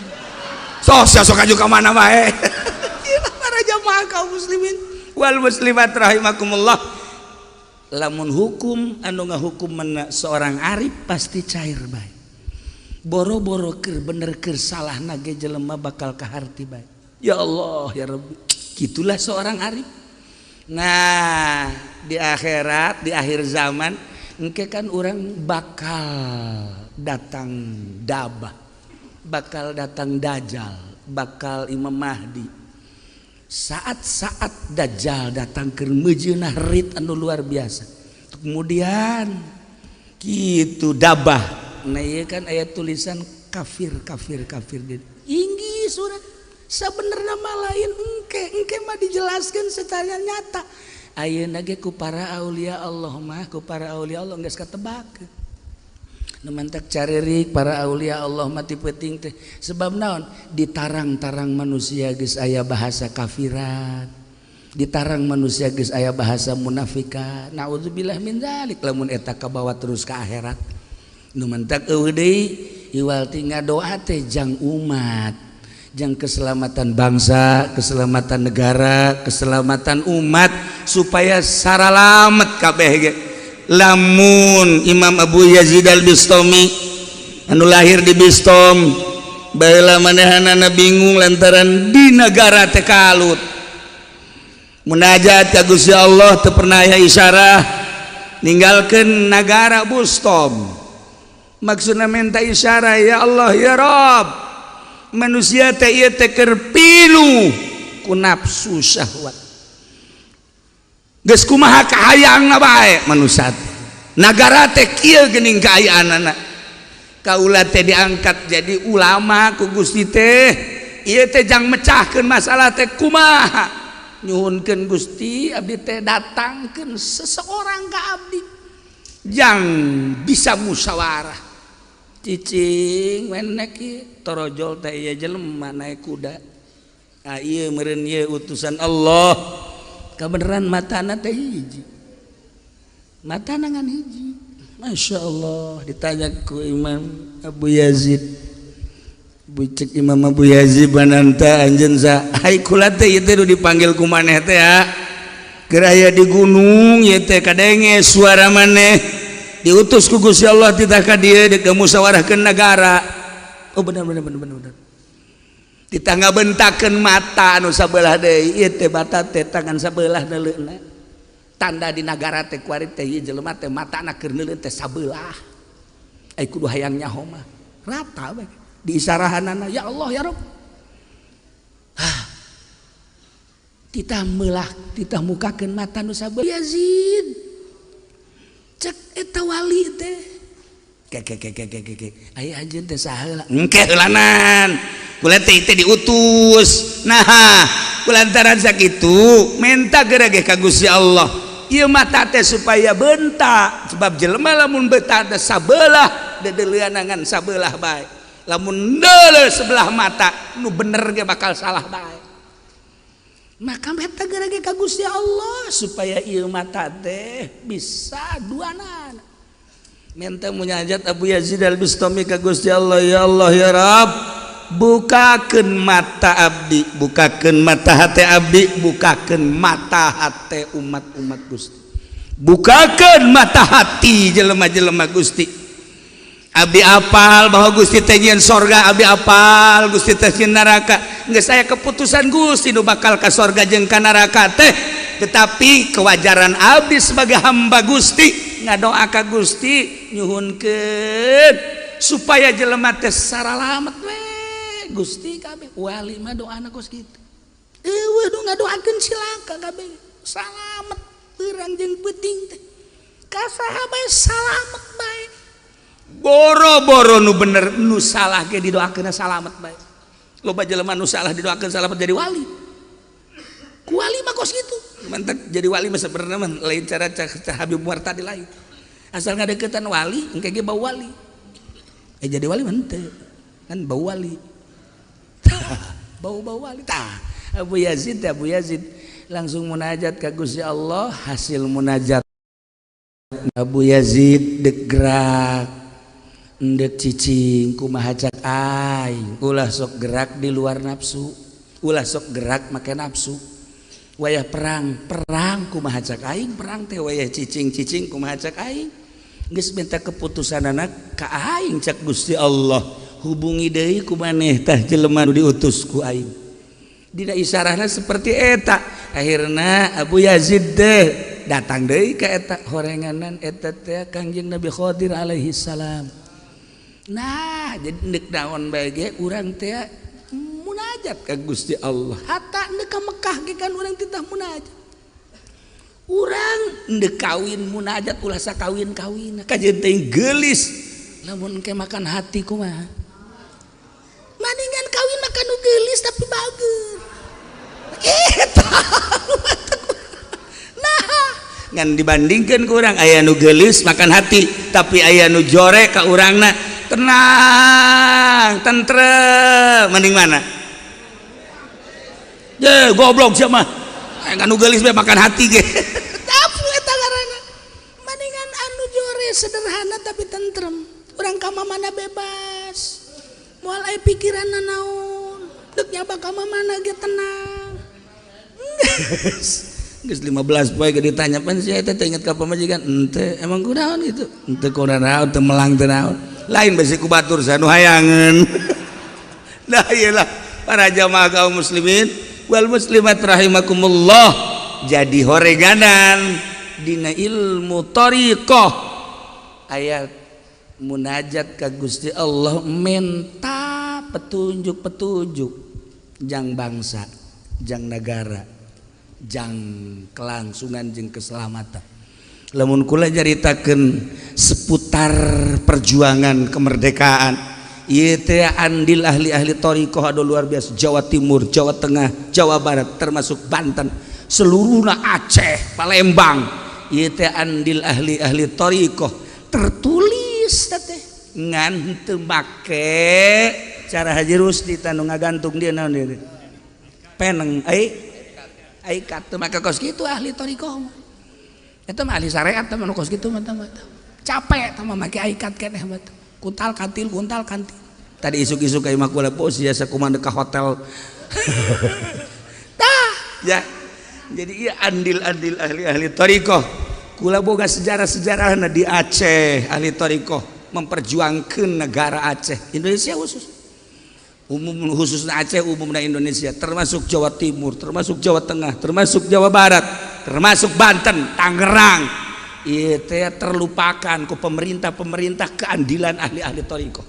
sok aju ka mana bae para jamaah kaum muslimin wal muslimat rahimakumullah lamun hukum anu ngahukumna seorang arif pasti cair bae boro-boro keur bener keur salah nage jelema bakal kaharti bae ya Allah ya Rabbi gitulah seorang arif nah di akhirat di akhir zaman engke kan orang bakal datang dabah bakal datang dajjal bakal Imam Mahdi saat-saat dajjal datang ke mejeunah rit anu luar biasa kemudian gitu dabah nah ieu kan aya tulisan kafir inggi surat sabenerna mah lain engke mah dijelaskeun secara nyata ayeuna ge ku para aulia Allah mah ku para aulia Allah geus katebakeun nu mantak caririk para aulia Allah mah ti peuting teh sebab naon ditarang-tarang manusia geus aya bahasa kafirat ditarang manusia geus aya bahasa munafikat naudzubillah min dzalik lamun eta kabawa terus ka akhirat nu mantak eueuh deui iwal tinggal doa teh jang umat jang keselamatan bangsa keselamatan negara keselamatan umat supaya saralamet kabeh ge lamun Imam Abu Yazid al-Bistami anu lahir di Bistom baheula manehanana bingung lantaran di negara teh kalut munajat ka Gusti Allah teu pernah aya isyarah ninggalkeun negara Bustom maksudna minta isyarah ya Allah ya Rabb manusia teh ieu teh keur pilu ku nafsu syahwat geus kumaha kahayaangna bae manusia nagara teh kieu geuning kaayaanana kaula teh diangkat jadi ulama ku Gusti teh ieu teh jang mecahkeun masalah teh kumaha nyuhunkeun Gusti abdi teh datangkeun seseorang ka abdi yang bisa musyawarah cicing menek torojol teh ieu jelema naik kuda ieu meureun ieu utusan Allah kabeneran matana teh hiji matana ngan hiji Masya Allah ditanya ku Imam Abu Yazid bucek Imam Abu Yazid bananta anjeun sa hai kula teh ieu teh dipanggil ku maneh teh geraya di gunung ieu teh kadenge suara maneh diutus ku Gusti Allah titah ka dieu dek musyawarahkeun negara oh benar titah ngabentakeun mata anu sabelah deui ieu teh mata teh tangan sabelah neuleuna tanda di negara teh kuari teh ieu jelema teh matana keur neuleun teh sabelah ai kudu hayang nyaho mah rata we diisarahanana ya Allah ya Rabb titah meulah titah mukakeun mata nu sabelah Yazid cek eta wali teh ke aya anjeun teh saheula engke heulanan kula teh diutus nah kulantaran sakitu menta gerage ka Gusti Allah ieu mata teh supaya bentak sebab jelema lamun betah da sabelah dedeuleunangan sabelah bae lamun deuleu sebelah mata nu bener ge bakal salah bae maka meta gerage ka Gusti Allah supaya ieu mata teh bisa duanan menta munajat Abu Yazid Al-Bustami ka Gusti Allah ya Allah ya Rabb bukakeun mata abdi bukakeun mata hate abdi bukakeun mata hate umat-umat Gusti bukakeun mata hati jelema-jelema Gusti abdi apal bahwa Gusti teh nyieun sorga abdi apal Gusti teh nyieun neraka geus aya keputusan Gusti nu bakal ka sorga jeung ka neraka teh tetapi kewajaran abdi sebagai hamba Gusti ngadoa ka Gusti nyuhunkeun supaya jelema teh saralamet we Gusti kabeh wali mah doana kos kitu eueuh nu ngadoakeun silaka kabeh salamet urang jeung peuting teh ka sahabat salamet bae boro-boro nu bener nu salah ge didoakeun salamet bae loba jelema nu salah didoakeun salamet jadi wali ku wali mah kos kitu mantep jadi wali mah sebenarnya mah lain cara Habib Muartadi lain asal ngadeukeutan wali engke ge bau wali jadi wali mah henteu kan bau wali bau wali tah Abu Yazid langsung munajat ka Gusti Allah hasil munajat Abu Yazid dek gerak ndek cicing kumaha cak aing ulah sok gerak di luar nafsu ulah sok gerak make nafsu wayah perang kumaha cak aing perang teh wayah cicing kumaha cak aing geus minta keputusanana ka aing cak Gusti Allah hubungi deui ku maneh tah jelema nu diutus ku aing dina isarahna seperti eta akhirna Abu Yazid teh datang deui ka eta horenganan eta teh Kangjeng Nabi Khidir alaihi salam nah jadi neuk naon bae ge urang teh munajat ka Gusti Allah hatta neuk ka Mekah ge kan urang titah munajat urang neuk kawin munajat ulah sakawin-kawin kajeun teh geulis lamun ke makan hati kumaha mendingan kawin makan nu geulis tapi bagus eta nah ngan dibandingkeun ku urang aya nu geulis makan hati tapi aya nu jore ka urangna tenang tentrem mending mana ye goblok sia mah anu geulis bae makan hati ge tapi eta ngaranna mendingan anu jore sederhana tapi tentrem urang ka mana bebas moal aya pikiranna naon deuk nyaba ka mana ge tenang geus 15 poe ge ditanya pan sia eta teh inget ka pamajikan henteu emang kunaon gitu henteu kunaon teu melang teu naon lain besi ku batur sanu hayangeun nah iyalah para jamaah kaum muslimin wal muslimat rahimakumullah jadi horeganan dina ilmu thariqah aya munajat ka Gusti Allah menta petunjuk jang bangsa jang negara jang kelangsungan jeung keselamatan lamun kula nyaritakeun seputar perjuangan kemerdekaan ieu teh andil ahli-ahli thariqah anu luar biasa Jawa Timur, Jawa Tengah, Jawa Barat termasuk Banten seluruhna Aceh, Palembang ieu teh andil ahli thariqah tertulis teh ngan teu make cara Haji Rusdi tanu ngagantung dia naon dia peneng aikat teu make kos kitu ahli thariqah eta mah ahli syariat teh mah kos kitu mah capek teh mah make aikat keneh mah kuntal kantil tadi isuk-isuk ka imah kula bos ya sakumaha ka hotel tah ya jadi ieu andil-andil ahli thariqah kula boga sejarah-sejarahna di Aceh ahli thariqah memperjuangkan negara Aceh Indonesia khususnya Aceh umumnya Indonesia termasuk Jawa Timur termasuk Jawa Tengah termasuk Jawa Barat termasuk Banten Tangerang itu terlupakan ku pemerintah keandilan ahli thariqah.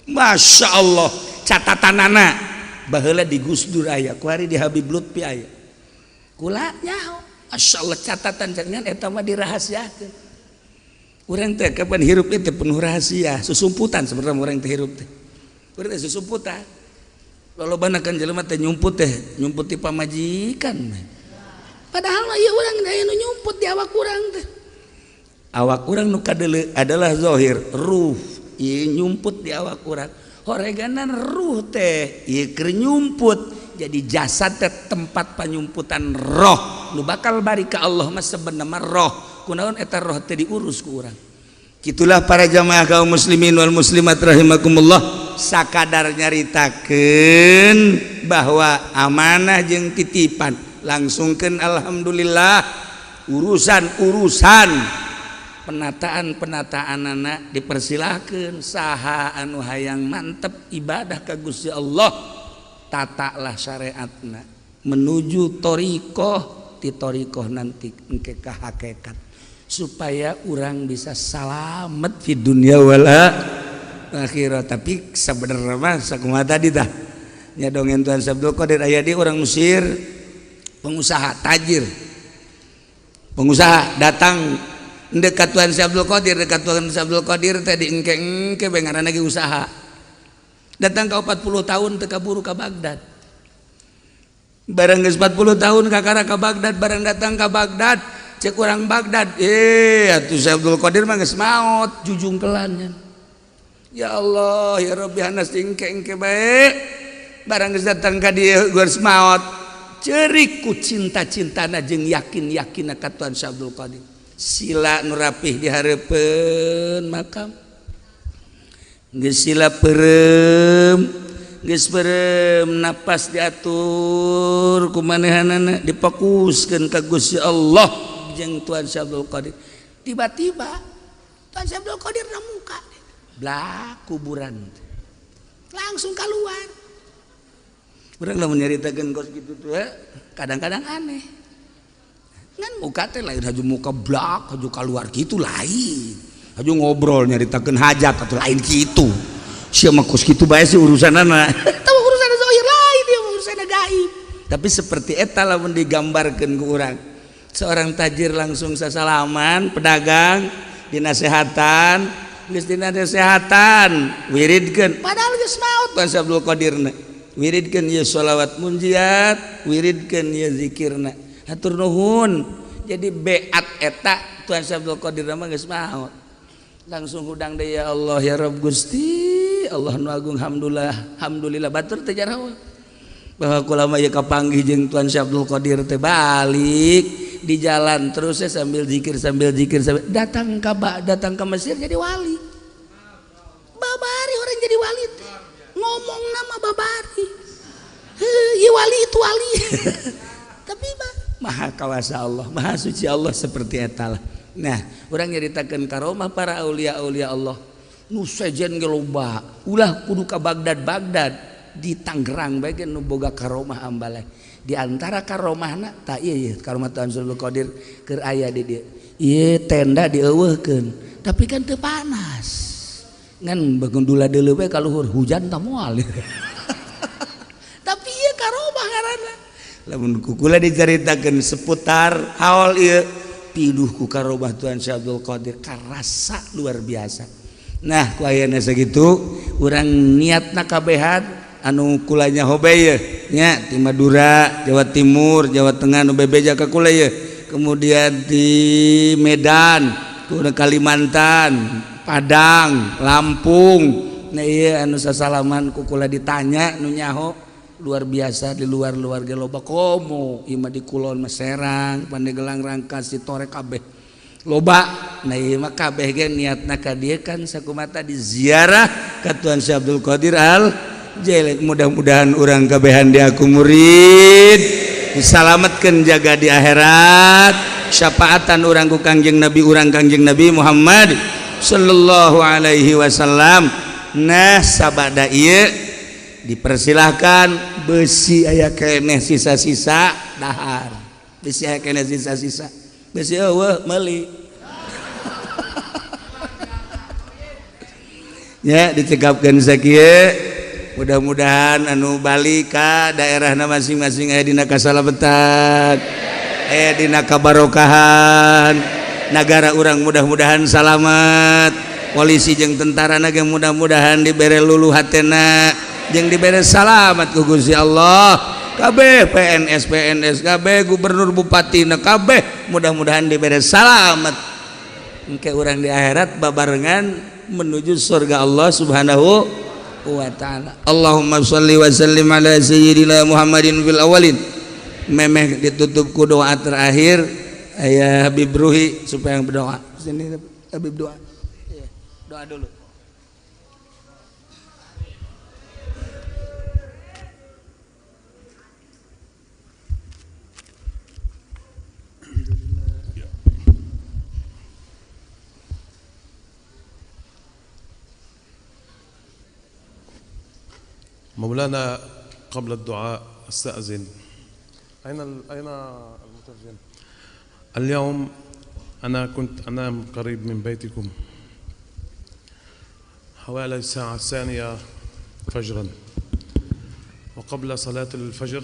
Masya Allah catatan anak baheula di Gus Dur aya kuari di Habib Lutfi aya kula nyaho Masya Allah catatan jangan eta mah dirahasiakeun urang teh kapan hirup teh penuh rahasia susumputan sebenarnya urang teh hirup teh urang teh susumputan lolobanakeun jelema teh nyumput ti pamajikan padahal mah ieu urang aya nu nyumput di awak urang teh awak urang nu kadeuleu adalah zahir ruh ieu nyumput di awak urang horeganan ruh teh ieu keur nyumput jadi jasad teh tempat panyumputan roh nu bakal bari ka Allah mah sebenarnya mah roh kunaon eta roh teh diurus ku urang kitulah para jamaah kaum muslimin wal muslimat rahimakumullah sakadar nyaritakeun bahwa amanah jeung titipan langsungkeun alhamdulillah urusan penataan dipersilahkan saha anu hayang mantep ibadah ka Gusti Allah tatalah syariatna menuju thariqah ti thariqah nanti engke ka hakikat supaya orang bisa selamat di dunia wala akhirat. Tapi sebenarnya mah sakumaha tadi tah nya dongen Tuan Abdul Qadir aya di orang Mesir pengusaha tajir pengusaha datang dekat Tuan Abdul Qadir tadi engke bengaran lagi usaha datang ke 40 tahun teka buru ke Baghdad barang geus 40 tahun kakara ke Baghdad barang datang ke Baghdad cek orang Baghdad atuh Abdul Qadir mah geus maot jujung kelannya ya Allah ya Rabbi hanas engke bae barang geus datang ka dieu geus maot ceurik ku cinta-cintana jeung yakin-yakinna ka Tuan Abdul Qadir sila nu rapih dihareupeun makam geus sila peureum geus peureum napas diatur kumanehanana difokuskeun ka Gusti Allah jeung Tuan Abdul Qadir tiba-tiba Tuan Abdul Qadir na muka blak kuburan langsung keluar urang lamun nyaritakeun kos kitu tuh kadang-kadang aneh ngan muka teh lain haju muka blak haju keluar gitu lain haju ngobrol nyaritakeun hajat atau lain gitu sia mah kos kitu bae sih urusanana tahu urusan zahir lain dia urusan gaib tapi seperti eta lamun digambarkeun ku urang seorang tajir langsung sasalaman pedagang dinasehatan geus dinasehatan wiridkeun padahal geus maot Tuan Abdul Qadirna wiridkeun ieu sholawat munjiat wiridkeun ieu zikirna hatur nuhun jadi beat eta Tuan Abdul Qadir mah geus maot langsung hudang deui ya Allah ya Rabb Gusti Allah nu agung alhamdulillah batur teh jarawa bahwa kula mah ieu kapanggih jeung Tuan Abdul Qadir teh balik di jalan terus sambil zikir sambil datang ke Mesir jadi wali babari orang jadi wali teh ngomong nama babari ieu wali itu wali tapi maha kawasa Allah maha suci Allah seperti eta lah. Nah urang nyaritakeun karomah para aulia-aulia Allah nu sejen ge loba ulah kudu ka Baghdad di Tangerang bae ge nu boga karomah ambalai di antara karomahna tah ieu karomah Tuan Abdul Qadir keur aya di dieu ieu tenda dieuweuhkeun tapi kan teu panas ngan bagundula deuleu we ka luhur hujan tah moal tapi ieu karomah ngaranna lamun kukula dicaritakeun seputar haul ieu piduh ku karomah Tuan Abdul Qadir karasa luar biasa. Nah ku ayeuna sakitu urang niatna kabehan anu kulanya hobe ye nya ti Madura Jawa Timur Jawa Tengah nu bebeja ka kula ye kemudian di Medan, Kalimantan, Padang, Lampung. Nah iya anu sasalaman kukula ditanya nu nyaho luar biasa di luar ge loba komo ieu mah di Kulon Serang, Pandeglang, Rangkas, Citore kabeh loba. Nah ieu mah kabeh ge niatna ka dieu kan sakumata di ziarah ka Tuan Syekh Abdul Qadir Al Jailani. Mudah-mudahan urang kabehan di aku murid disalametkeun jaga di akhirat, syafaatan urang ku Kangjeng Nabi, urang Kangjeng Nabi Muhammad sallallahu alaihi wasallam. Nah sabada ieu dipersilahkan besi aya keneh sisa-sisa dahar, besi aya keneh sisa-sisa besi eueuh meuli nya dicekapkeun sakieu. Mudah-mudahan anu balik ka daerahna masing-masing aya dina kasalametan, aya dina kabarokahan, negara urang mudah-mudahan salamet, polisi jeung tentara ge mudah-mudahan dibere luluh hatena jeung dibere salamet ku Gusti Allah. Kabeh PNS kabeh gubernur bupatina kabeh mudah-mudahan dibere salamet engke urang di akhirat babarengan menuju surga Allah Subhanahu wa ta'ala. Allahumma sholli wa sallim ala sayyidina Muhammadin fil awalin. Memeh ditutup ku doa terakhir aya Habib Ruhi supaya berdoa. Sini Habib doa. Doa dulu. مولانا قبل الدعاء استأذن. أين المترجم؟ اليوم أنا كنت أنام قريب من بيتكم حوالي الساعة 2 فجرا، وقبل صلاة الفجر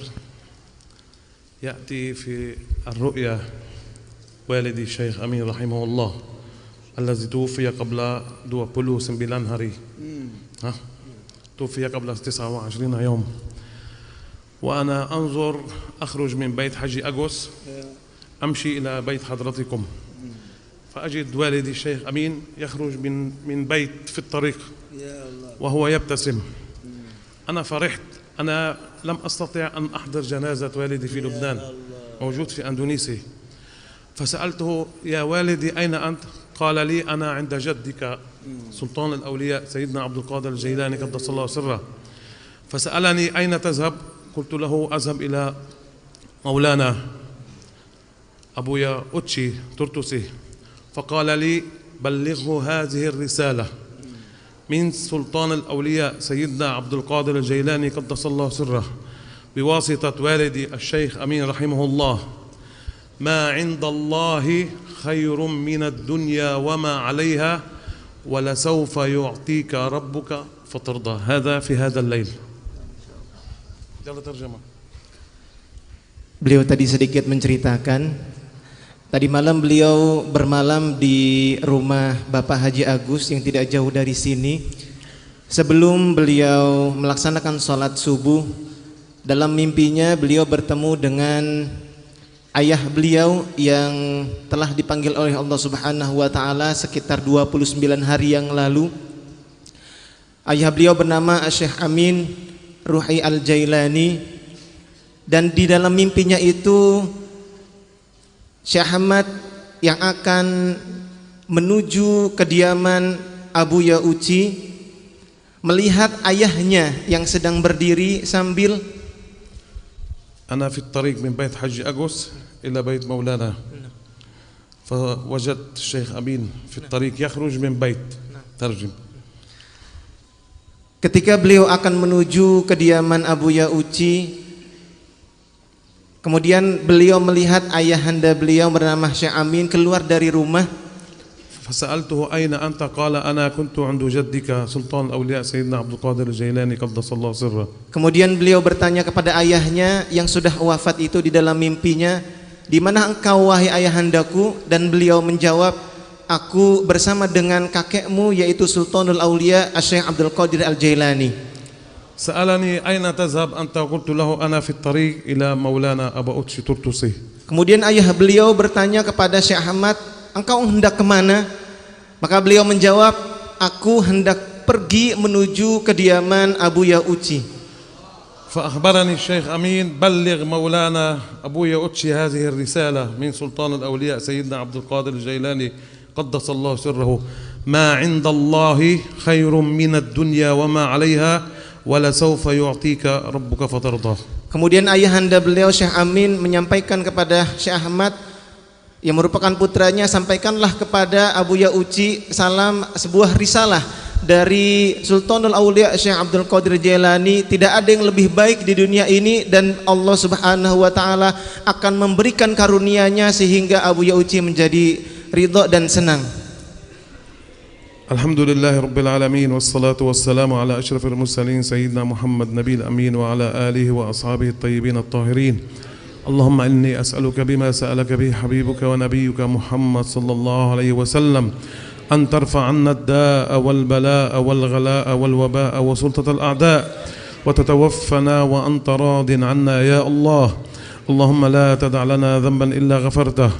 يأتي في الرؤيا والدي الشيخ أمين رحمه الله الذي توفي قبل 29 hari. توفي قبل 29 يوم، وأنا أنظر أخرج من بيت حجي أغوس أمشي إلى بيت حضرتكم، فأجد والدي الشيخ أمين يخرج من بيت في الطريق وهو يبتسم. أنا فرحت، أنا لم أستطع أن أحضر جنازة والدي في لبنان، موجود في أندونيسيا، فسألته يا والدي أين أنت؟ قال لي أنا عند جدك سلطان الأولياء سيدنا عبد القادر الجيلاني قدس الله سره. فسألني أين تذهب؟ قلت له أذهب إلى مولانا أبويا أوتشي ترتسي، فقال لي بلغه هذه الرسالة من سلطان الأولياء سيدنا عبد القادر الجيلاني قدس الله سره بواسطة والدي الشيخ أمين رحمه الله: ما عند الله خير من الدنيا وما عليها ولسوف يعطيك ربك فترضى. هذا في هذا الليل. Beliau tadi sedikit menceritakan, tadi malam beliau bermalam di rumah Bapak Haji Agus yang tidak jauh dari sini. Sebelum beliau melaksanakan sholat subuh, dalam mimpinya beliau bertemu dengan ayah beliau yang telah dipanggil oleh Allah Subhanahu wa taala sekitar 29 hari yang lalu. Ayah beliau bernama Syekh Amin Ruhi Al-Jailani, dan di dalam mimpinya itu Syekh Ahmad yang akan menuju kediaman Abu Ya'uci melihat ayahnya yang sedang berdiri sambil أنا في الطريق من بيت حج أغوس إلى بيت مولانا، فوجدت الشيخ أمين في الطريق يخرج من بيت. ترجم. Ketika beliau akan menuju kediaman Abu Ya'uci, kemudian beliau melihat ayahanda beliau bernama Syekh Amin keluar dari rumah. فسألته أين أنت؟ قال أنا كنت عند جدك سلطان الأولياء سيدنا عبد القادر الجيلاني قدس الله سره. Kemudian beliau bertanya kepada ayahnya yang sudah wafat itu di dalam mimpinya, di mana engkau wahai ayahandaku? Dan beliau menjawab, aku bersama dengan kakekmu yaitu Sultanul Aulia Syekh Abdul Qadir Al-Jailani. سألني أين تذهب أنت؟ قلت له أنا في الطريق إلى مولانا أبا أوتشي ترتسي. Kemudian ayah beliau bertanya kepada Syekh Ahmad, engkau hendak kemana? Maka beliau menjawab, aku hendak pergi menuju kediaman Abuya Uci. فأخبرني الشيخ أمين بلغ مولانا أبويا أوتشي هذه الرسالة من سلطان الأولياء سيدنا عبد القادر الجيلاني قدس الله سره ما عند الله خير من الدنيا وما عليها ولسوف يعطيك ربك فترضى. Kemudian ayahanda beliau Syekh Amin menyampaikan kepada Syekh Ahmad yang merupakan putranya, sampaikanlah kepada Abuya Uci salam sebuah risalah dari Sultanul Aulia Syekh Abdul Qadir Jailani, tidak ada yang lebih baik di dunia ini dan Allah Subhanahu wa taala akan memberikan karunia-Nya sehingga Abuya Uci menjadi ridha dan senang. Alhamdulillah Rabbil Alamin wassalatu wassalamu ala ashrafil mursalin sayyidina Muhammad Nabil Amin wa ala alihi wa ashabihi at-tayyibin at-tahirin. Allahumma inni as'aluka bima sa'alaka bihi habibuka wa nabiyyuka Muhammad sallallahu alaihi wasallam أن ترفع عنا الداء والبلاء والغلاء والوباء وسلطة الأعداء وتتوفنا وأنت راض عنا يا الله. اللهم لا تدع لنا ذنبا إلا غفرته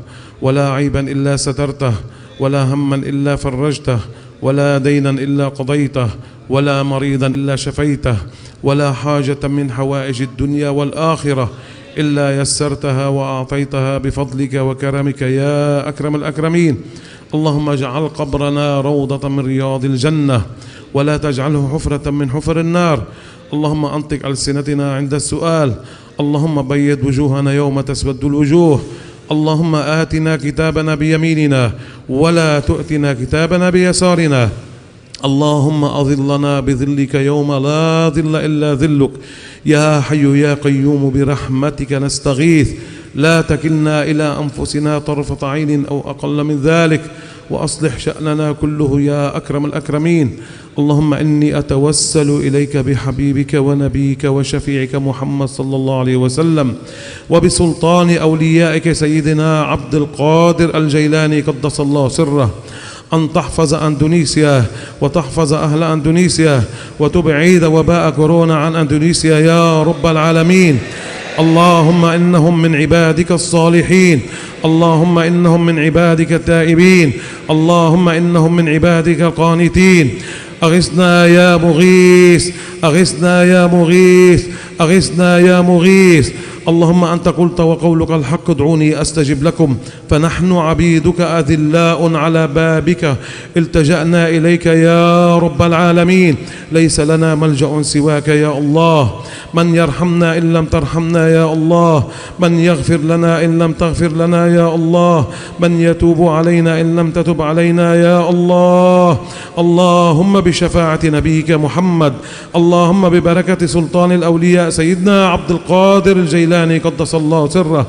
ولا عيبا إلا سترته ولا هما إلا فرجته ولا دينا إلا قضيته ولا مريضا إلا شفيته ولا حاجة من حوائج الدنيا والآخرة إلا يسرتها وأعطيتها بفضلك وكرمك يا أكرم الأكرمين. اللهم اجعل قبرنا روضة من رياض الجنة ولا تجعله حفرة من حفر النار. اللهم أنطق ألسنتنا عند السؤال. اللهم بيض وجوهنا يوم تسود الوجوه. اللهم آتنا كتابنا بيميننا ولا تؤتنا كتابنا بيسارنا. اللهم أظلنا بظلك يوم لا ظل إلا ظلك. يا حي يا قيوم برحمتك نستغيث لا تكلنا إلى أنفسنا طرفة عين أو أقل من ذلك وأصلح شأننا كله يا أكرم الأكرمين. اللهم إني أتوسل إليك بحبيبك ونبيك وشفيعك محمد صلى الله عليه وسلم وبسلطان أوليائك سيدنا عبد القادر الجيلاني قدس الله سره أن تحفظ أندونيسيا وتحفظ أهل أندونيسيا وتبعيد وباء كورونا عن أندونيسيا يا رب العالمين. اللهم إنهم من عبادك الصالحين. اللهم إنهم من عبادك التائبين. اللهم إنهم من عبادك القانتين. أغثنا يا مغيث أغثنا يا مغيث أغثنا يا مغيث. اللهم أنت قلت وقولك الحق ادعوني أستجب لكم فنحن عبيدك أذلاء على بابك التجأنا إليك يا رب العالمين. ليس لنا ملجأ سواك يا الله. من يرحمنا إن لم ترحمنا يا الله. من يغفر لنا إن لم تغفر لنا يا الله. من يتوب علينا إن لم تتب علينا يا الله. اللهم بشفاعة نبيك محمد. اللهم ببركة سلطان الأولياء سيدنا عبد القادر الجيلاني قدس الله سره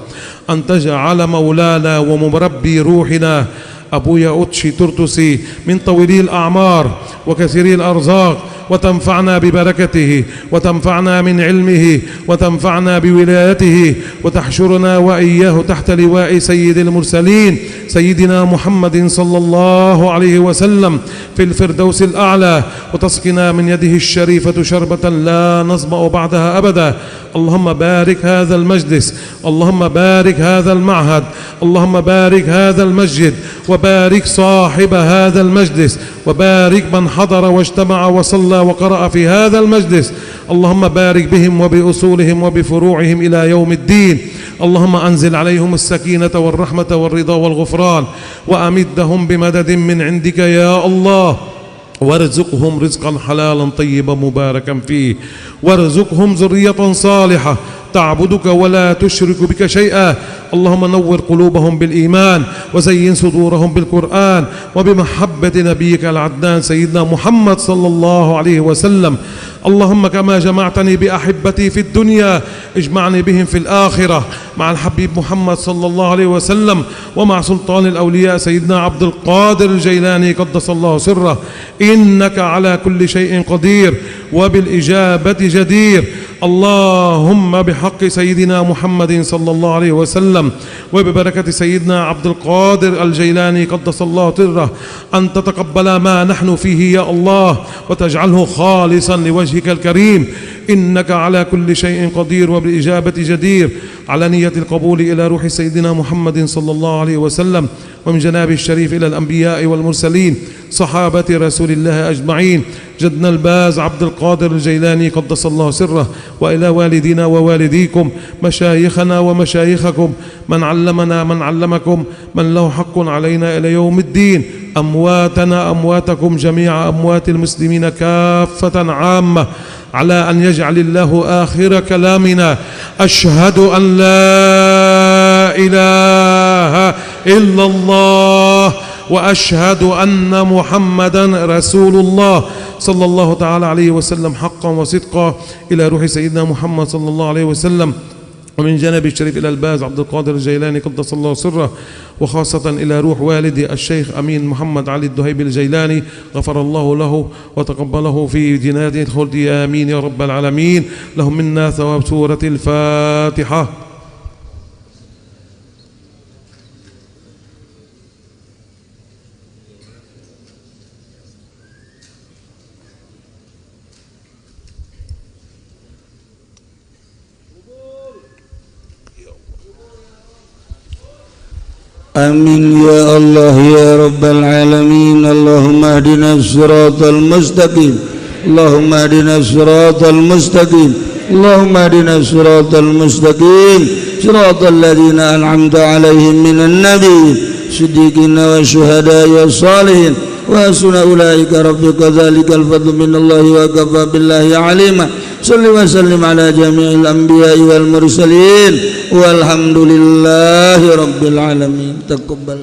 أن تجعل مولانا ومربي روحنا أبويا أوتشي ترتسي من طويلي الأعمار وكثيري الأرزاق وتنفعنا ببركته وتنفعنا من علمه وتنفعنا بولايته وتحشرنا وإياه تحت لواء سيد المرسلين سيدنا محمد صلى الله عليه وسلم في الفردوس الأعلى وتسقنا من يده الشريفة شربة لا نظمأ بعدها أبدا. اللهم بارك هذا المجلس. اللهم بارك هذا المعهد. اللهم بارك هذا المسجد وبارك صاحب هذا المجلس وبارك من حضر واجتمع وصلى وقرأ في هذا المجلس. اللهم بارك بهم وبأصولهم وبفروعهم إلى يوم الدين. اللهم أنزل عليهم السكينة والرحمة والرضا والغفران وأمدهم بمدد من عندك يا الله. وارزقهم رزقا حلالا طيبا مباركا فيه. وارزقهم ذرية صالحة تعبدك ولا تشرك بك شيئا. اللهم نور قلوبهم بالإيمان وزين صدورهم بالقرآن وبمحبة نبيك العدنان سيدنا محمد صلى الله عليه وسلم. اللهم كما جمعتني بأحبتي في الدنيا اجمعني بهم في الآخرة مع الحبيب محمد صلى الله عليه وسلم ومع سلطان الأولياء سيدنا عبد القادر الجيلاني قدس الله سره. إنك على كل شيء قدير وبالإجابة جدير. اللهم بحق سيدنا محمد صلى الله عليه وسلم وببركة سيدنا عبد القادر الجيلاني قدس الله سره أن تتقبل ما نحن فيه يا الله وتجعله خالصا لوجهك الكريم. إنك على كل شيء قدير وبالإجابة جدير. على نية القبول إلى روح سيدنا محمد صلى الله عليه وسلم، ومن جناب الشريف إلى الأنبياء والمرسلين صحابة رسول الله أجمعين، جدنا الباز عبد القادر الجيلاني قدس الله سره، وإلى والدينا ووالديكم، مشايخنا ومشايخكم، من علمنا من علمكم، من له حق علينا إلى يوم الدين، أمواتنا أمواتكم جميع أموات المسلمين كافة عامة، على أن يجعل الله آخر كلامنا أشهد أن لا إله إلا الله وأشهد أن محمدا رسول الله صلى الله تعالى عليه وسلم حقا وصدقا، إلى روح سيدنا محمد صلى الله عليه وسلم، ومن جانب الشريف إلى الباز عبد القادر الجيلاني قدس الله سره، وخاصة إلى روح والدي الشيخ أمين محمد علي الدهيبي الجيلاني، غفر الله له وتقبله في جنات الخلد آمين يا رب العالمين. لهم منا ثواب سورة الفاتحة. آمين يا الله يا رب العالمين. اللهم اهدنا الصراط المستقيم، اللهم اهدنا الصراط المستقيم، اللهم اهدنا الصراط المستقيم، صراط الذين أنعمت عليهم من النبيين الصديقين والشهداء والصالحين وحسن أولئك رفيقا، ذلك الفضل من الله وكفى بالله عليما. صل وسلم على جميع الأنبياء والمرسلين والحمد لله رب العالمين. تقبل.